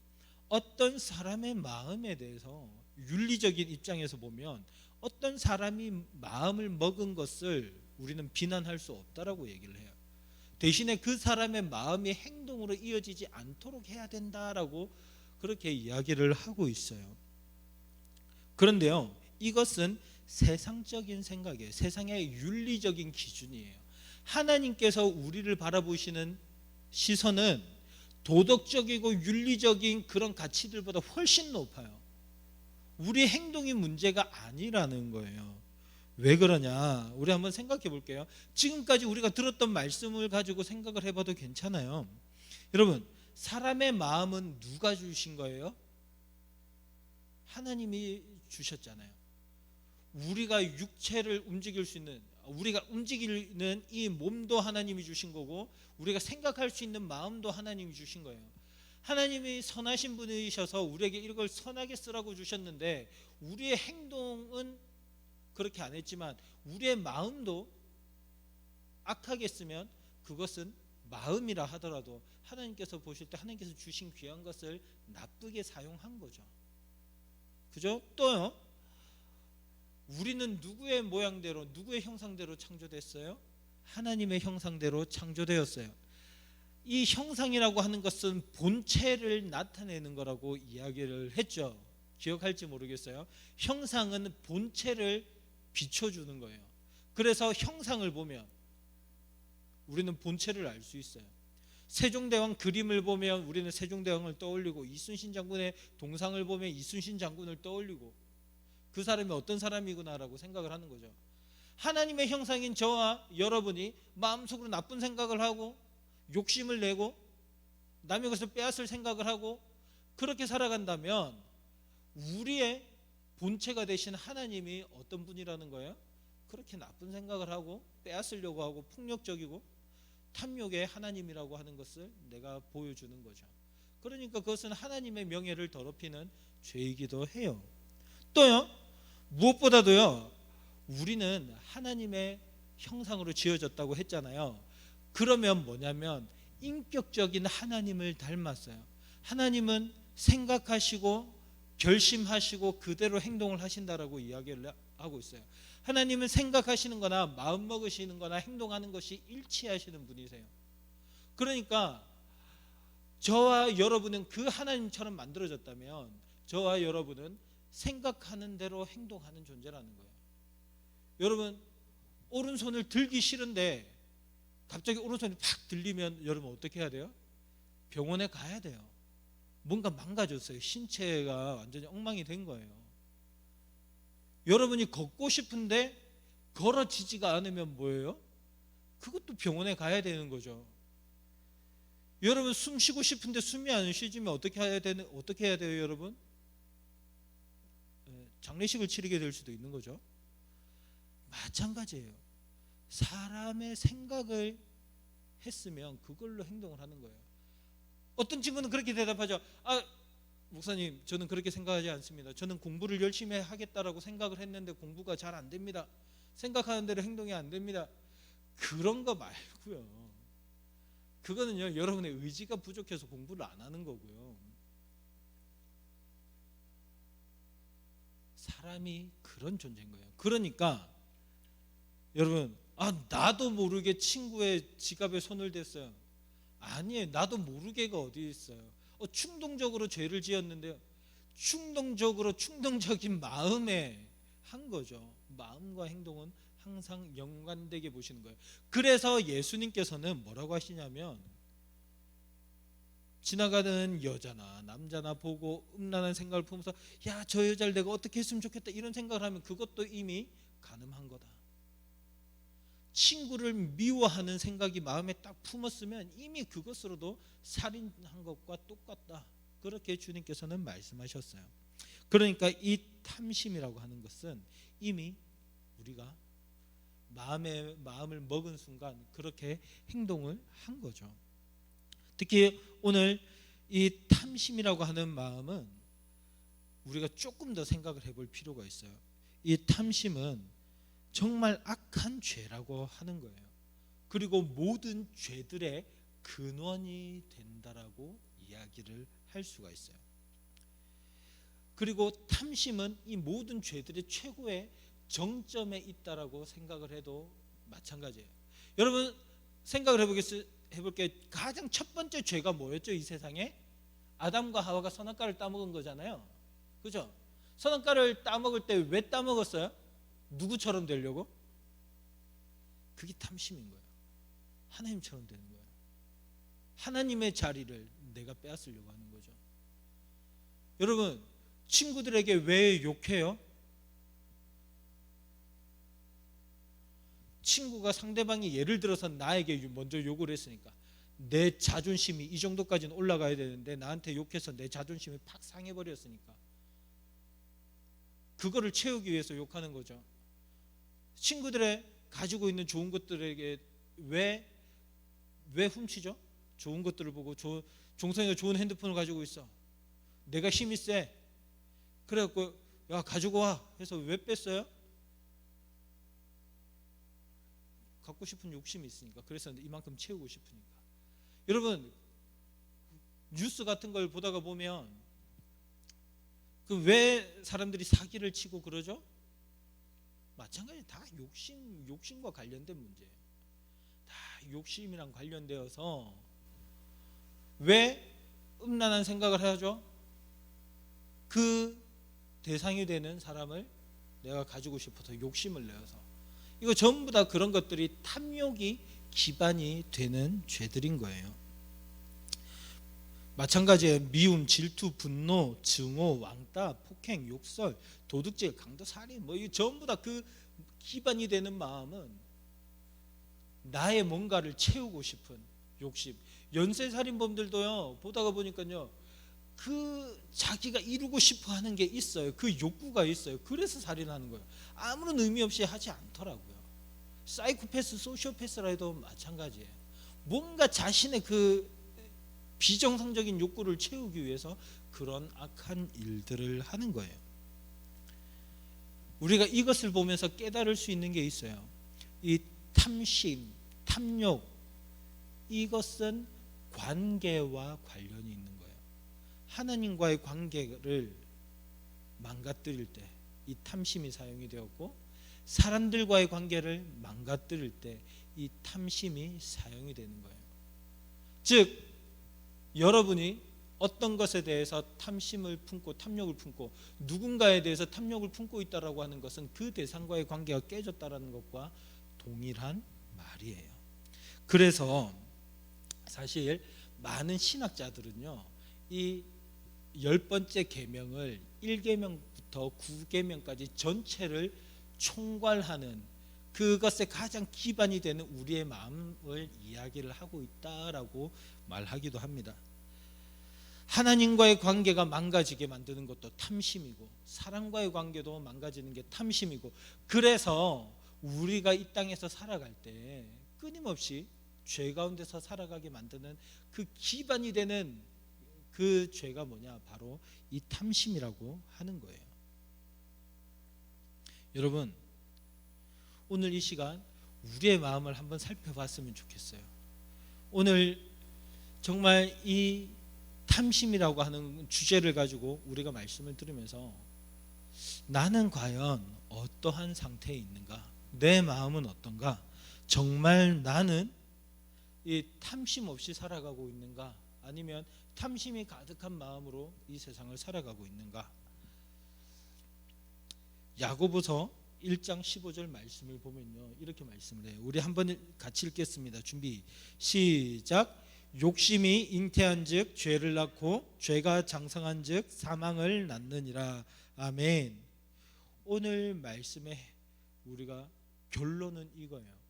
어떤 사람의 마음에 대해서 윤리적인 입장에서 보면 어떤 사람이 마음을 먹은 것을 우리는 비난할 수 없다라고 얘기를 해요. 대신에 그 사람의 마음이 행동으로 이어지지 않도록 해야 된다라고 그렇게 이야기를 하고 있어요. 그런데요, 이것은 세상적인 생각이에요. 세상의 윤리적인 기준이에요. 하나님께서 우리를 바라보시는 시선은 도덕적이고 윤리적인 그런 가치들보다 훨씬 높아요. 우리 행동이 문제가 아니라는 거예요. 왜 그러냐? 우리 한번 생각해 볼게요. 지금까지 우리가 들었던 말씀을 가지고 생각을 해봐도 괜찮아요. 여러분, 사람의 마음은 누가 주신 거예요? 하나님이 주셨잖아요. 우리가 육체를 움직일 수 있는, 우리가 움직이는 이 몸도 하나님이 주신 거고, 우리가 생각할 수 있는 마음도 하나님이 주신 거예요. 하나님이 선하신 분이셔서 우리에게 이걸 선하게 쓰라고 주셨는데, 우리의 행동은 그렇게 안 했지만 우리의 마음도 악하게 쓰면 그것은 마음이라 하더라도 하나님께서 보실 때 하나님께서 주신 귀한 것을 나쁘게 사용한 거죠. 그죠? 또요, 우리는 누구의 모양대로, 누구의 형상대로 창조됐어요? 하나님의 형상대로 창조되었어요. 이 형상이라고 하는 것은 본체를 나타내는 거라고 이야기를 했죠. 기억할지 모르겠어요. 형상은 본체를 비춰주는 거예요. 그래서 형상을 보면 우리는 본체를 알 수 있어요. 세종대왕 그림을 보면 우리는 세종대왕을 떠올리고, 이순신 장군의 동상을 보면 이순신 장군을 떠올리고, 그 사람이 어떤 사람이구나라고 생각을 하는 거죠. 하나님의 형상인 저와 여러분이 마음속으로 나쁜 생각을 하고 욕심을 내고 남의 것을 빼앗을 생각을 하고 그렇게 살아간다면 우리의 본체가 되신 하나님이 어떤 분이라는 거예요? 그렇게 나쁜 생각을 하고 빼앗으려고 하고 폭력적이고 탐욕의 하나님이라고 하는 것을 내가 보여주는 거죠. 그러니까 그것은 하나님의 명예를 더럽히는 죄이기도 해요. 또요, 무엇보다도요, 우리는 하나님의 형상으로 지어졌다고 했잖아요. 그러면 뭐냐면 인격적인 하나님을 닮았어요. 하나님은 생각하시고 결심하시고 그대로 행동을 하신다라고 이야기를 하고 있어요. 하나님은 생각하시는 거나 마음 먹으시는 거나 행동하는 것이 일치하시는 분이세요. 그러니까 저와 여러분은 그 하나님처럼 만들어졌다면 저와 여러분은 생각하는 대로 행동하는 존재라는 거예요. 여러분, 오른손을 들기 싫은데 갑자기 오른손이 팍 들리면 여러분 어떻게 해야 돼요? 병원에 가야 돼요. 뭔가 망가졌어요. 신체가 완전히 엉망이 된 거예요. 여러분이 걷고 싶은데 걸어지지가 않으면 뭐예요? 그것도 병원에 가야 되는 거죠. 여러분 숨 쉬고 싶은데 숨이 안 쉬지면 어떻게 해야 돼요, 여러분? 장례식을 치르게 될 수도 있는 거죠. 마찬가지예요. 사람의 생각을 했으면 그걸로 행동을 하는 거예요. 어떤 친구는 그렇게 대답하죠. 목사님, 저는 그렇게 생각하지 않습니다. 저는 공부를 열심히 하겠다라고 생각을 했는데 공부가 잘 안 됩니다. 생각하는 대로 행동이 안 됩니다. 그런 거 말고요. 그거는요, 여러분의 의지가 부족해서 공부를 안 하는 거고요. 사람이 그런 존재인 거예요. 그러니까 여러분, 나도 모르게 친구의 지갑에 손을 댔어요. 아니에요. 나도 모르게가 어디 있어요. 충동적으로 죄를 지었는데요. 충동적인 마음에 한 거죠. 마음과 행동은 항상 연관되게 보시는 거예요. 그래서 예수님께서는 뭐라고 하시냐면 지나가는 여자나 남자나 보고 음란한 생각을 품어서 야, 저 여자를 내가 어떻게 했으면 좋겠다 이런 생각을 하면 그것도 이미 간음한 거다. 친구를 미워하는 생각이 마음에 딱 품었으면 이미 그것으로도 살인한 것과 똑같다. 그렇게 주님께서는 말씀하셨어요. 그러니까 이 탐심이라고 하는 것은 이미 우리가 마음을 먹은 순간 그렇게 행동을 한 거죠. 특히 오늘 이 탐심이라고 하는 마음은 우리가 조금 더 생각을 해볼 필요가 있어요. 이 탐심은 정말 악한 죄라고 하는 거예요. 그리고 모든 죄들의 근원이 된다라고 이야기를 할 수가 있어요. 그리고 탐심은 이 모든 죄들의 최고의 정점에 있다라고 생각을 해도 마찬가지예요. 여러분 생각을 해볼게요. 가장 첫 번째 죄가 뭐였죠? 이 세상에 아담과 하와가 선악과를 따먹은 거잖아요. 그죠? 선악과를 따먹을 때 왜 따먹었어요? 누구처럼 되려고? 그게 탐심인 거예요. 하나님처럼 되는 거예요. 하나님의 자리를 내가 빼앗으려고 하는 거죠. 여러분 친구들에게 왜 욕해요? 친구가 상대방이 예를 들어서 나에게 먼저 욕을 했으니까 내 자존심이 이 정도까지는 올라가야 되는데 나한테 욕해서 내 자존심이 팍 상해버렸으니까 그거를 채우기 위해서 욕하는 거죠. 친구들의 가지고 있는 좋은 것들에게 왜 훔치죠? 좋은 것들을 보고 종성이가 좋은 핸드폰을 가지고 있어. 내가 힘이 세. 그래갖고 야 가지고 와 해서 왜 뺐어요? 갖고 싶은 욕심이 있으니까. 그래서 이만큼 채우고 싶으니까. 여러분 뉴스 같은 걸 보다가 보면 그 왜 사람들이 사기를 치고 그러죠? 마찬가지 다 욕심과 관련된 문제예요. 다 욕심이랑 관련되어서 왜 음란한 생각을 하죠? 그 대상이 되는 사람을 내가 가지고 싶어서 욕심을 내어서 이거 전부 다 그런 것들이 탐욕이 기반이 되는 죄들인 거예요. 마찬가지에 미움, 질투, 분노, 증오, 왕따, 폭행, 욕설, 도둑질, 강도, 살인 뭐 이 전부 다 그 기반이 되는 마음은 나의 뭔가를 채우고 싶은 욕심. 연쇄살인범들도요 보다가 보니까요 그 자기가 이루고 싶어 하는 게 있어요. 그 욕구가 있어요. 그래서 살인하는 거예요. 아무런 의미 없이 하지 않더라고요. 사이코패스, 소시오패스라 해도 마찬가지예요. 뭔가 자신의 그 비정상적인 욕구를 채우기 위해서 그런 악한 일들을 하는 거예요. 우리가 이것을 보면서 깨달을 수 있는 게 있어요. 이 탐심, 탐욕 이것은 관계와 관련이 있는 거예요. 하나님과의 관계를 망가뜨릴 때 이 탐심이 사용이 되었고 사람들과의 관계를 망가뜨릴 때 이 탐심이 사용이 되는 거예요. 즉 여러분이 어떤 것에 대해서 탐심을 품고 탐욕을 품고 누군가에 대해서 탐욕을 품고 있다라고 하는 것은 그 대상과의 관계가 깨졌다라는 것과 동일한 말이에요. 그래서 사실 많은 신학자들은요 이 10번째 계명을 1계명부터 9계명까지 전체를 총괄하는 그것의 가장 기반이 되는 우리의 마음을 이야기를 하고 있다라고 말하기도 합니다. 하나님과의 관계가 망가지게 만드는 것도 탐심이고 사람과의 관계도 망가지는 게 탐심이고 그래서 우리가 이 땅에서 살아갈 때 끊임없이 죄 가운데서 살아가게 만드는 그 기반이 되는 그 죄가 뭐냐? 바로 이 탐심이라고 하는 거예요. 여러분 오늘 이 시간 우리의 마음을 한번 살펴봤으면 좋겠어요. 오늘 정말 이 탐심이라고 하는 주제를 가지고 우리가 말씀을 들으면서 나는 과연 어떠한 상태에 있는가? 내 마음은 어떤가? 정말 나는 이 탐심 없이 살아가고 있는가? 아니면 탐심이 가득한 마음으로 이 세상을 살아가고 있는가? 야고보서 1장 15절 말씀을 보면요 이렇게 말씀을 해요. 우리 한번 같이 읽겠습니다. 준비 시작. 욕심이 잉태한즉 죄를 낳고 죄가 장성한즉 사망을 낳느니라. 아멘. 오늘 말씀에 우리가 결론은 이거예요.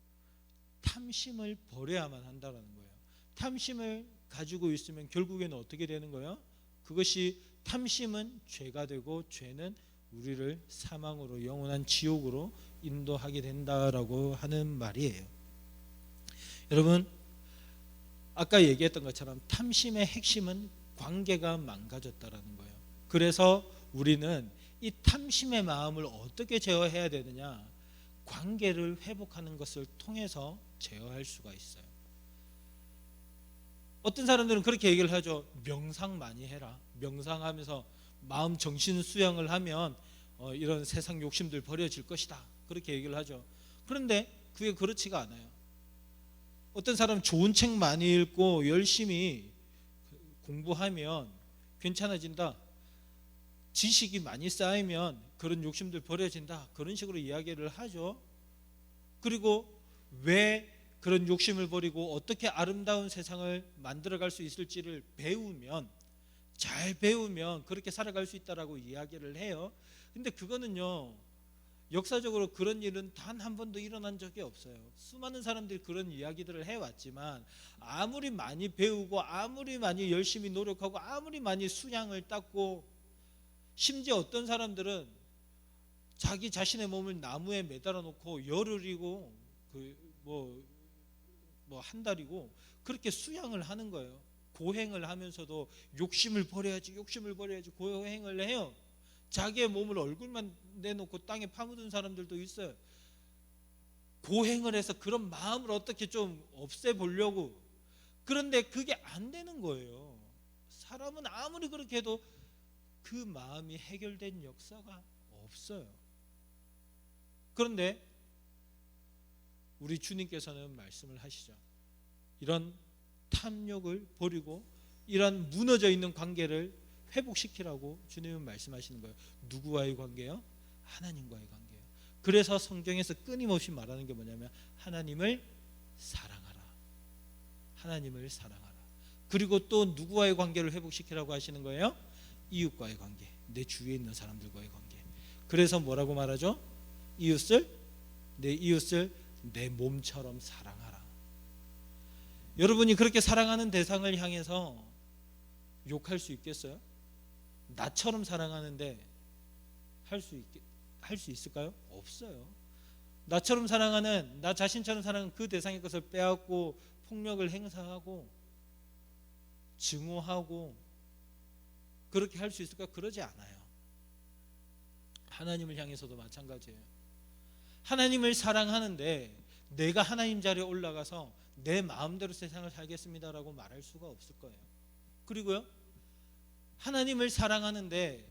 탐심을 버려야만 한다라는 거예요. 탐심을 가지고 있으면 결국에는 어떻게 되는 거예요? 그것이 탐심은 죄가 되고 죄는 우리를 사망으로 영원한 지옥으로 인도하게 된다라고 하는 말이에요. 여러분, 아까 얘기했던 것처럼 탐심의 핵심은 관계가 망가졌다라는 거예요. 그래서 우리는 이 탐심의 마음을 어떻게 제어해야 되느냐? 관계를 회복하는 것을 통해서 제어할 수가 있어요. 어떤 사람들은 그렇게 얘기를 하죠. 명상 많이 해라. 명상하면서 마음 정신 수양을 하면 이런 세상 욕심들 버려질 것이다. 그렇게 얘기를 하죠. 그런데 그게 그렇지가 않아요. 어떤 사람은 좋은 책 많이 읽고 열심히 공부하면 괜찮아진다. 지식이 많이 쌓이면 그런 욕심들 버려진다. 그런 식으로 이야기를 하죠. 그리고 왜 그런 욕심을 버리고 어떻게 아름다운 세상을 만들어갈 수 있을지를 배우면, 잘 배우면 그렇게 살아갈 수 있다라고 이야기를 해요. 근데 그거는요, 역사적으로 그런 일은 단 한 번도 일어난 적이 없어요. 수많은 사람들이 그런 이야기들을 해왔지만 아무리 많이 배우고 아무리 많이 열심히 노력하고 아무리 많이 수양을 닦고, 심지어 어떤 사람들은 자기 자신의 몸을 나무에 매달아 놓고 열흘이고 한 달이고 그렇게 수양을 하는 거예요. 고행을 하면서도 욕심을 버려야지 고행을 해요. 자기의 몸을 얼굴만 내놓고 땅에 파묻은 사람들도 있어요. 고행을 해서 그런 마음을 어떻게 좀 없애보려고. 그런데 그게 안 되는 거예요. 사람은 아무리 그렇게 해도 그 마음이 해결된 역사가 없어요. 그런데 우리 주님께서는 말씀을 하시죠. 이런 탐욕을 버리고 이런 무너져 있는 관계를 회복시키라고 주님은 말씀하시는 거예요. 누구와의 관계요? 하나님과의 관계예요. 그래서 성경에서 끊임없이 말하는 게 뭐냐면 하나님을 사랑하라. 하나님을 사랑하라. 그리고 또 누구와의 관계를 회복시키라고 하시는 거예요? 이웃과의 관계, 내 주위에 있는 사람들과의 관계. 그래서 뭐라고 말하죠? 내 이웃을 내 몸처럼 사랑하라. 여러분이 그렇게 사랑하는 대상을 향해서 욕할 수 있겠어요? 나처럼 사랑하는데 할 수 있을까요? 없어요. 나처럼 사랑하는, 나 자신처럼 사랑하는 그 대상의 것을 빼앗고 폭력을 행사하고 증오하고 그렇게 할 수 있을까? 그러지 않아요. 하나님을 향해서도 마찬가지예요. 하나님을 사랑하는데 내가 하나님 자리에 올라가서 내 마음대로 세상을 살겠습니다라고 말할 수가 없을 거예요. 그리고요, 하나님을 사랑하는데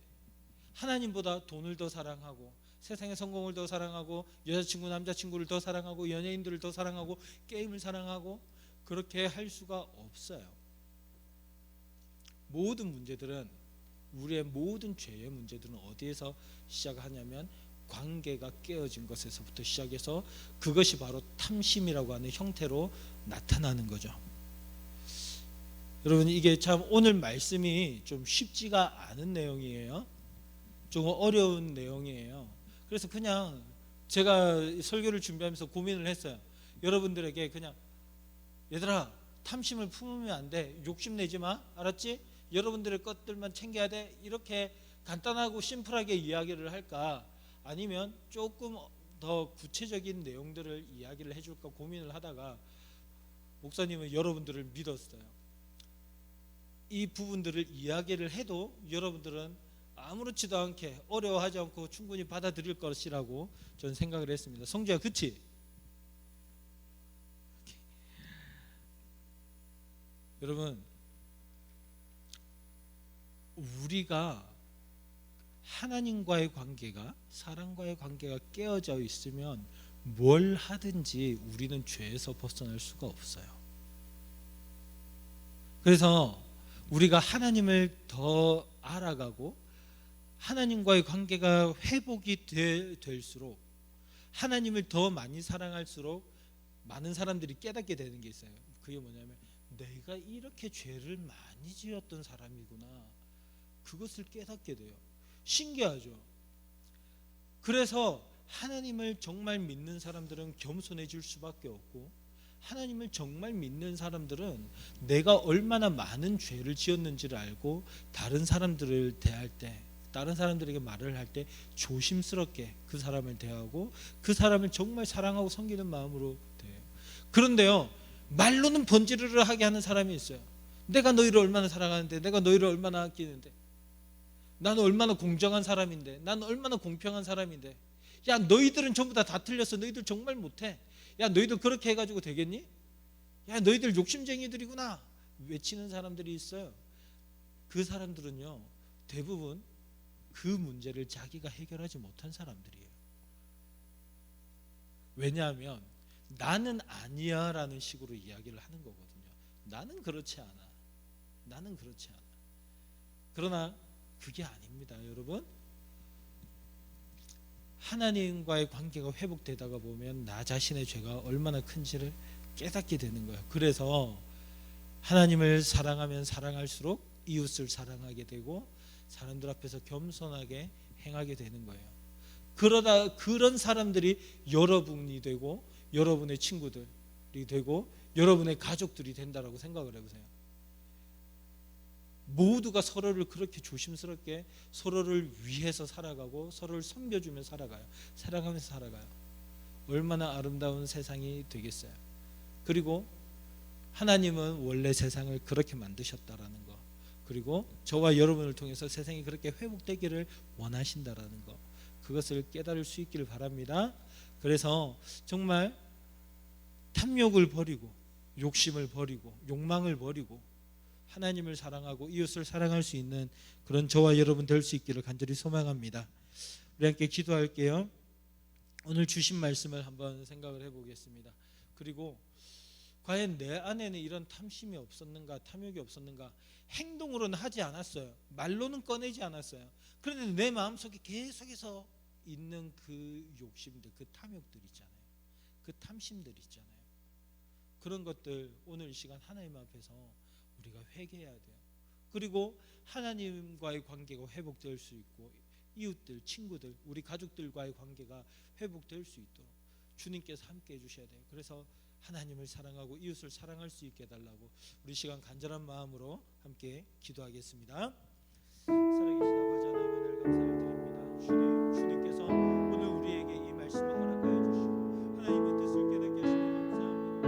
하나님보다 돈을 더 사랑하고 세상의 성공을 더 사랑하고 여자친구 남자친구를 더 사랑하고 연예인들을 더 사랑하고 게임을 사랑하고 그렇게 할 수가 없어요. 모든 문제들은, 우리의 모든 죄의 문제들은 어디에서 시작하냐면 관계가 깨어진 것에서부터 시작해서 그것이 바로 탐심이라고 하는 형태로 나타나는 거죠. 여러분, 이게 참 오늘 말씀이 좀 쉽지가 않은 내용이에요. 좀 어려운 내용이에요. 그래서 그냥 제가 설교를 준비하면서 고민을 했어요. 여러분들에게 그냥, 얘들아, 탐심을 품으면 안 돼. 욕심내지 마. 알았지? 여러분들의 것들만 챙겨야 돼. 이렇게 간단하고 심플하게 이야기를 할까, 아니면 조금 더 구체적인 내용들을 이야기를 해줄까 고민을 하다가 목사님은 여러분들을 믿었어요. 이 부분들을 이야기를 해도 여러분들은 아무렇지도 않게 어려워하지 않고 충분히 받아들일 것이라고 저는 생각을 했습니다. 성주야, 그치? 여러분, 우리가 하나님과의 관계가, 사랑과의 관계가 깨어져 있으면 뭘 하든지 우리는 죄에서 벗어날 수가 없어요. 그래서 우리가 하나님을 더 알아가고 하나님과의 관계가 회복이 될수록, 하나님을 더 많이 사랑할수록 많은 사람들이 깨닫게 되는 게 있어요. 그게 뭐냐면 내가 이렇게 죄를 많이 지었던 사람이구나, 그것을 깨닫게 돼요. 신기하죠. 그래서 하나님을 정말 믿는 사람들은 겸손해질 수밖에 없고, 하나님을 정말 믿는 사람들은 내가 얼마나 많은 죄를 지었는지를 알고 다른 사람들을 대할 때, 다른 사람들에게 말을 할 때 조심스럽게 그 사람을 대하고 그 사람을 정말 사랑하고 섬기는 마음으로 대해요. 그런데요, 말로는 번지르르 하게 하는 사람이 있어요. 내가 너희를 얼마나 사랑하는데, 내가 너희를 얼마나 아끼는데, 나는 얼마나 공정한 사람인데, 나는 얼마나 공평한 사람인데, 야 너희들은 전부 다 틀렸어, 너희들 정말 못해, 야 너희들 그렇게 해가지고 되겠니? 야 너희들 욕심쟁이들이구나 외치는 사람들이 있어요. 그 사람들은요, 대부분 그 문제를 자기가 해결하지 못한 사람들이에요. 왜냐하면 나는 아니야 라는 식으로 이야기를 하는 거거든요. 나는 그렇지 않아, 나는 그렇지 않아. 그러나 그게 아닙니다, 여러분. 하나님과의 관계가 회복되다가 보면 나 자신의 죄가 얼마나 큰지를 깨닫게 되는 거예요. 그래서 하나님을 사랑하면 사랑할수록 이웃을 사랑하게 되고 사람들 앞에서 겸손하게 행하게 되는 거예요. 그러다 그런 사람들이 여러분이 되고 여러분의 친구들이 되고 여러분의 가족들이 된다라고 생각을 해보세요. 모두가 서로를 그렇게 조심스럽게 서로를 위해서 살아가고 서로를 섬겨주며 살아가요. 사랑하면서 살아가요. 얼마나 아름다운 세상이 되겠어요. 그리고 하나님은 원래 세상을 그렇게 만드셨다라는 거, 그리고 저와 여러분을 통해서 세상이 그렇게 회복되기를 원하신다라는 거, 그것을 깨달을 수 있기를 바랍니다. 그래서 정말 탐욕을 버리고 욕심을 버리고 욕망을 버리고 하나님을 사랑하고 이웃을 사랑할 수 있는 그런 저와 여러분 될 수 있기를 간절히 소망합니다. 우리 함께 기도할게요. 오늘 주신 말씀을 한번 생각을 해보겠습니다. 그리고 과연 내 안에는 이런 탐심이 없었는가, 탐욕이 없었는가? 행동으로는 하지 않았어요. 말로는 꺼내지 않았어요. 그런데 내 마음속에 계속해서 있는 그 욕심들, 그 탐욕들 있잖아요. 그 탐심들 있잖아요. 그런 것들 오늘 이 시간 하나님 앞에서 우리가 회개해야 돼요. 그리고 하나님과의 관계가 회복될 수 있고 이웃들, 친구들, 우리 가족들과의 관계가 회복될 수 있도록 주님께서 함께 해주셔야 돼요. 그래서 하나님을 사랑하고 이웃을 사랑할 수 있게 해달라고 우리 시간 간절한 마음으로 함께 기도하겠습니다. 살아계신 아버지 하나님, 은혜를 감사를 드립니다. 주님께서 오늘 우리에게 이 말씀을 허락하여 주시고 하나님의 뜻을 깨닫게 하시니 감사합니다.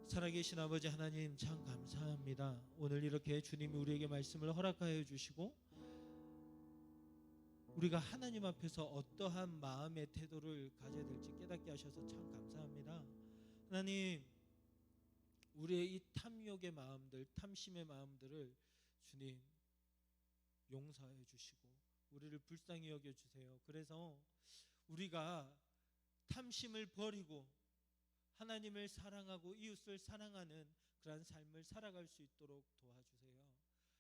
살아계신 아버지 하나님, 참 감사합니다. 오늘 이렇게 주님이 우리에게 말씀을 허락하여 주시고 우리가 하나님 앞에서 어떠한 마음의 태도를 가져야 될지 깨닫게 하셔서 참 감사합니다. 하나님, 우리의 이 탐욕의 마음들, 탐심의 마음들을 주님 용서해 주시고 우리를 불쌍히 여겨 주세요. 그래서 우리가 탐심을 버리고 하나님을 사랑하고 이웃을 사랑하는 그러한 삶을 살아갈 수 있도록 도와주세요.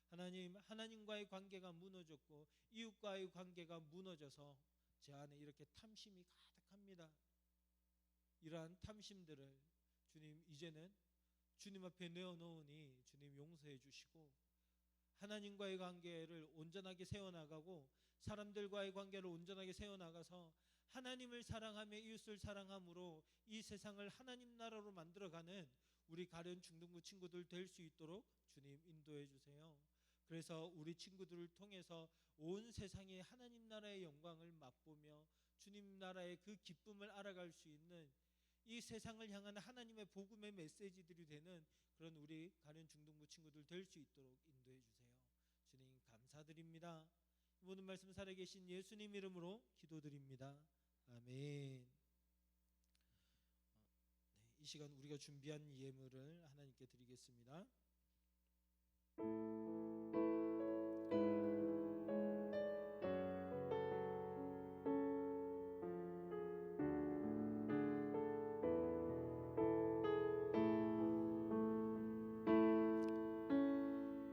하나님, 하나님과의 관계가 무너졌고 이웃과의 관계가 무너져서 제 안에 이렇게 탐심이 가득합니다. 이러한 탐심들을 주님 이제는 주님 앞에 내어놓으니 주님 용서해 주시고 하나님과의 관계를 온전하게 세워나가고 사람들과의 관계를 온전하게 세워나가서 하나님을 사랑하며 이웃을 사랑함으로 이 세상을 하나님 나라로 만들어가는 우리 가련 중등부 친구들 될 수 있도록 주님 인도해 주세요. 그래서 우리 친구들을 통해서 온 세상이 하나님 나라의 영광을 맛보며 주님 나라의 그 기쁨을 알아갈 수 있는 이 세상을 향한 하나님의 복음의 메시지들이 되는 그런 우리 가련 중등부 친구들 될 수 있도록 인도해 주세요. 주님 감사드립니다. 모든 말씀 살아계신 예수님 이름으로 기도드립니다. 아멘. 이 시간 우리가 준비한 예물을 하나님께 드리겠습니다.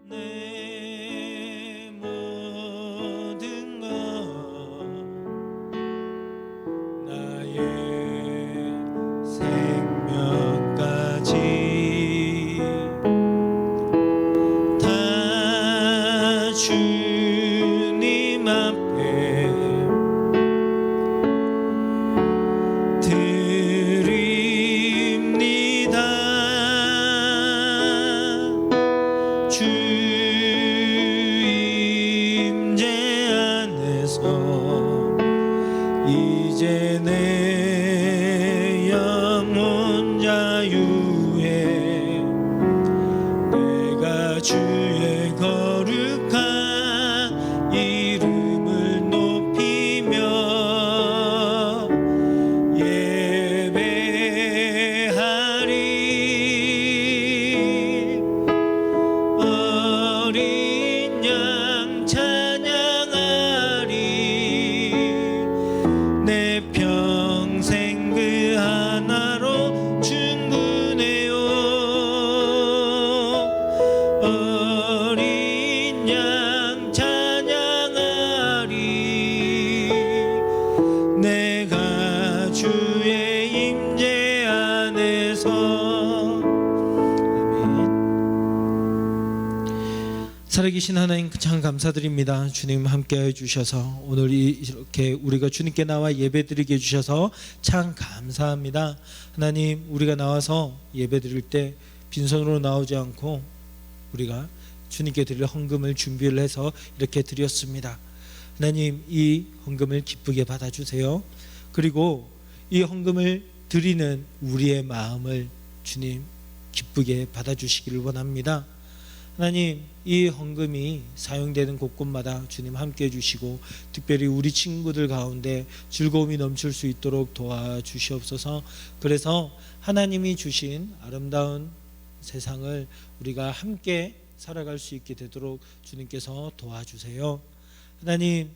내 모든 것 나의 생명까지 다 주님 앞에 드립니다. 주 임재 안에서 이제 내 영혼 자유에 내가 주의 거룩한 이름을 높이며 예배하리. 어린 양 찬양하리. 내 평생 그 하나로 충분해요. 어린 양 찬양하리. 내가 주의 임재 안에서. 아멘. 살아계신 하나님 참 감사드립니다. 주님 함께해 주셔서 오늘 이렇게 우리가 주님께 나와 예배드리게 해주셔서 참 감사합니다. 하나님 우리가 나와서 예배드릴 때 빈손으로 나오지 않고 우리가 주님께 드릴 헌금을 준비를 해서 이렇게 드렸습니다. 하나님 이 헌금을 기쁘게 받아주세요. 그리고 이 헌금을 드리는 우리의 마음을 주님 기쁘게 받아주시기를 원합니다. 하나님 이 헌금이 사용되는 곳곳마다 주님 함께해 주시고 특별히 우리 친구들 가운데 즐거움이 넘칠 수 있도록 도와주시옵소서. 그래서 하나님이 주신 아름다운 세상을 우리가 함께 살아갈 수 있게 되도록 주님께서 도와주세요. 하나님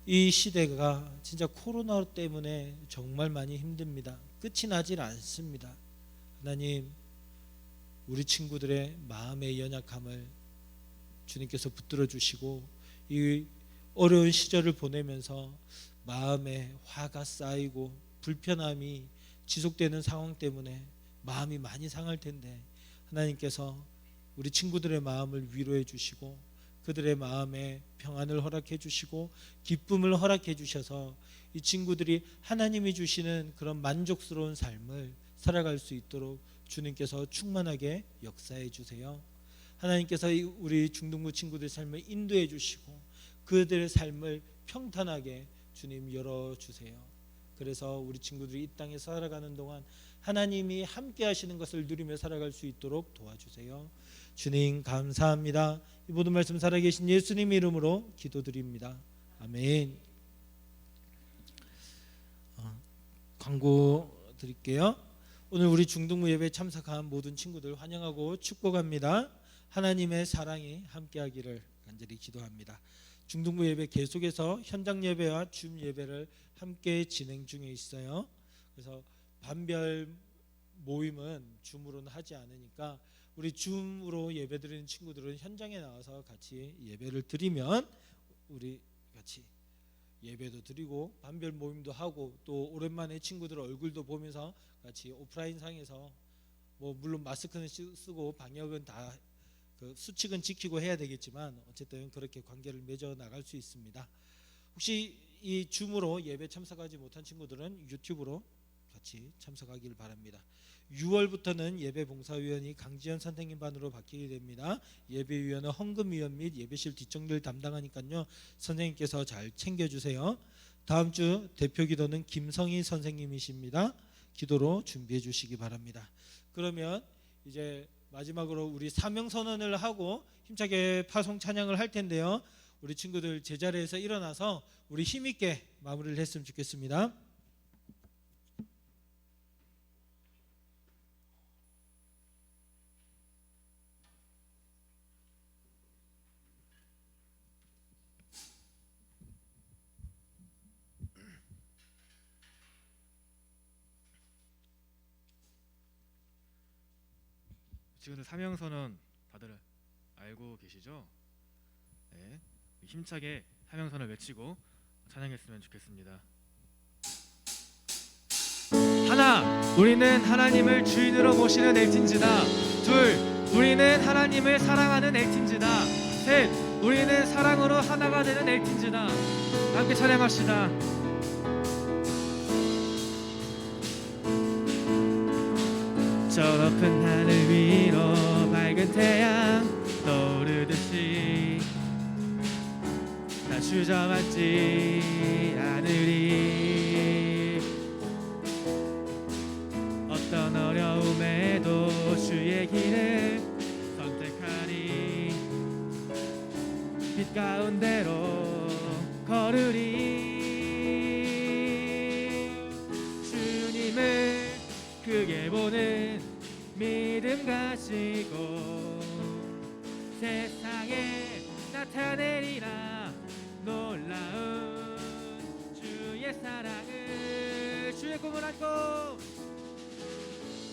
이 시대가 진짜 코로나 때문에 정말 많이 힘듭니다. 끝이 나질 않습니다. 하나님 우리 친구들의 마음의 연약함을 주님께서 붙들어 주시고 이 어려운 시절을 보내면서 마음에 화가 쌓이고 불편함이 지속되는 상황 때문에 마음이 많이 상할 텐데 하나님께서 우리 친구들의 마음을 위로해 주시고 그들의 마음에 평안을 허락해 주시고 기쁨을 허락해 주셔서 이 친구들이 하나님이 주시는 그런 만족스러운 삶을 살아갈 수 있도록 주님께서 충만하게 역사해 주세요. 하나님께서 우리 중등부 친구들의 삶을 인도해 주시고 그들의 삶을 평탄하게 주님 열어주세요. 그래서 우리 친구들이 이 땅에 살아가는 동안 하나님이 함께 하시는 것을 누리며 살아갈 수 있도록 도와주세요. 주님 감사합니다. 이 모든 말씀 살아계신 예수님 이름으로 기도드립니다. 아멘. 광고 드릴게요. 오늘 우리 중등부 예배에 참석한 모든 친구들 환영하고 축복합니다. 하나님의 사랑이 함께하기를 간절히 기도합니다. 중등부 예배 계속해서 현장 예배와 줌 예배를 함께 진행 중에 있어요. 그래서 반별 모임은 줌으로는 하지 않으니까 우리 줌으로 예배드리는 친구들은 현장에 나와서 같이 예배를 드리면 우리 같이 예배도 드리고 반별 모임도 하고 또 오랜만에 친구들 얼굴도 보면서 같이 오프라인 상에서 뭐 물론 마스크는 쓰고 방역은 다 그 수칙은 지키고 해야 되겠지만 어쨌든 그렇게 관계를 맺어 나갈 수 있습니다. 혹시 이 줌으로 예배 참석하지 못한 친구들은 유튜브로 같이 참석하길 바랍니다. 6월부터는 예배 봉사위원이 강지연 선생님 반으로 바뀌게 됩니다. 예배위원은 헌금위원 및 예배실 뒷정리를 담당하니까요, 선생님께서 잘 챙겨주세요. 다음 주 대표 기도는 김성희 선생님이십니다. 기도로 준비해 주시기 바랍니다. 그러면 이제 마지막으로 우리 사명 선언을 하고 힘차게 파송 찬양을 할 텐데요, 우리 친구들 제자리에서 일어나서 우리 힘있게 마무리를 했으면 좋겠습니다. 지금 사명 선언 다들 알고 계시죠? 네, 힘차게 사명 선언을 외치고 찬양했으면 좋겠습니다. 하나, 우리는 하나님을 주인으로 모시는 엘틴즈다. 둘, 우리는 하나님을 사랑하는 엘틴즈다. 셋, 우리는 사랑으로 하나가 되는 엘틴즈다. 함께 찬양합시다. 저 높은 하늘 위로 밝은 태양 떠오르듯이 나 주저앉지 않으리. 어떤 어려움에도 주의 길을 선택하리. 빛 가운데로 걸으리. 주님을 크게 보는 믿음 가지고 세상에 나타내리라. 놀라운 주의 사랑을, 주의 꿈을 안고,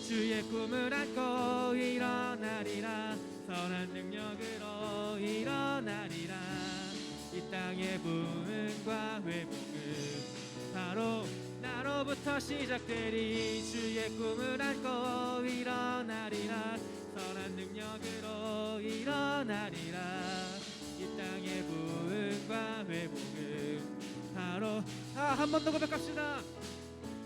주의 꿈을 안고 일어나리라. 선한 능력으로 일어나리라. 이 땅의 부흥과 회복은 바로 나로부터 시작되리. 주의 꿈을 안고 일어나리라. 선한 능력으로 일어나리라. 이 땅의 부흥과 회복은 바로 한 번 더 고백합시다.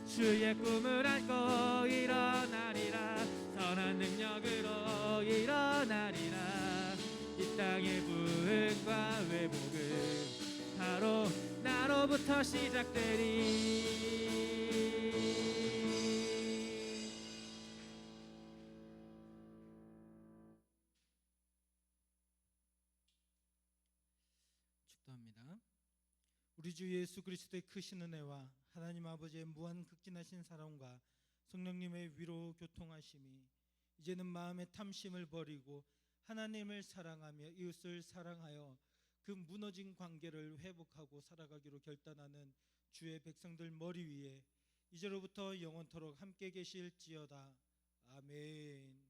주의 꿈을 안고 일어나리라. 선한 능력으로 일어나리라. 이 땅의 부흥과 회복은 바로 나로부터 시작되리. 축도합니다. 우리 주 예수 그리스도의 크신 은혜와 하나님 아버지의 무한 극진하신 사랑과 성령님의 위로 교통하심이 이제는 마음의 탐심을 버리고 하나님을 사랑하며 이웃을 사랑하여 그 무너진 관계를 회복하고 살아가기로 결단하는 주의 백성들 머리 위에 이제로부터 영원토록 함께 계실지어다. 아멘.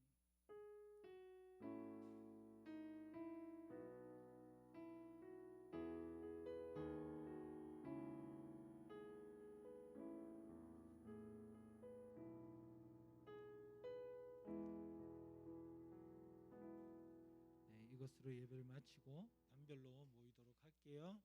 이것으로 예배를 마치고 단별로 모이도록 할게요.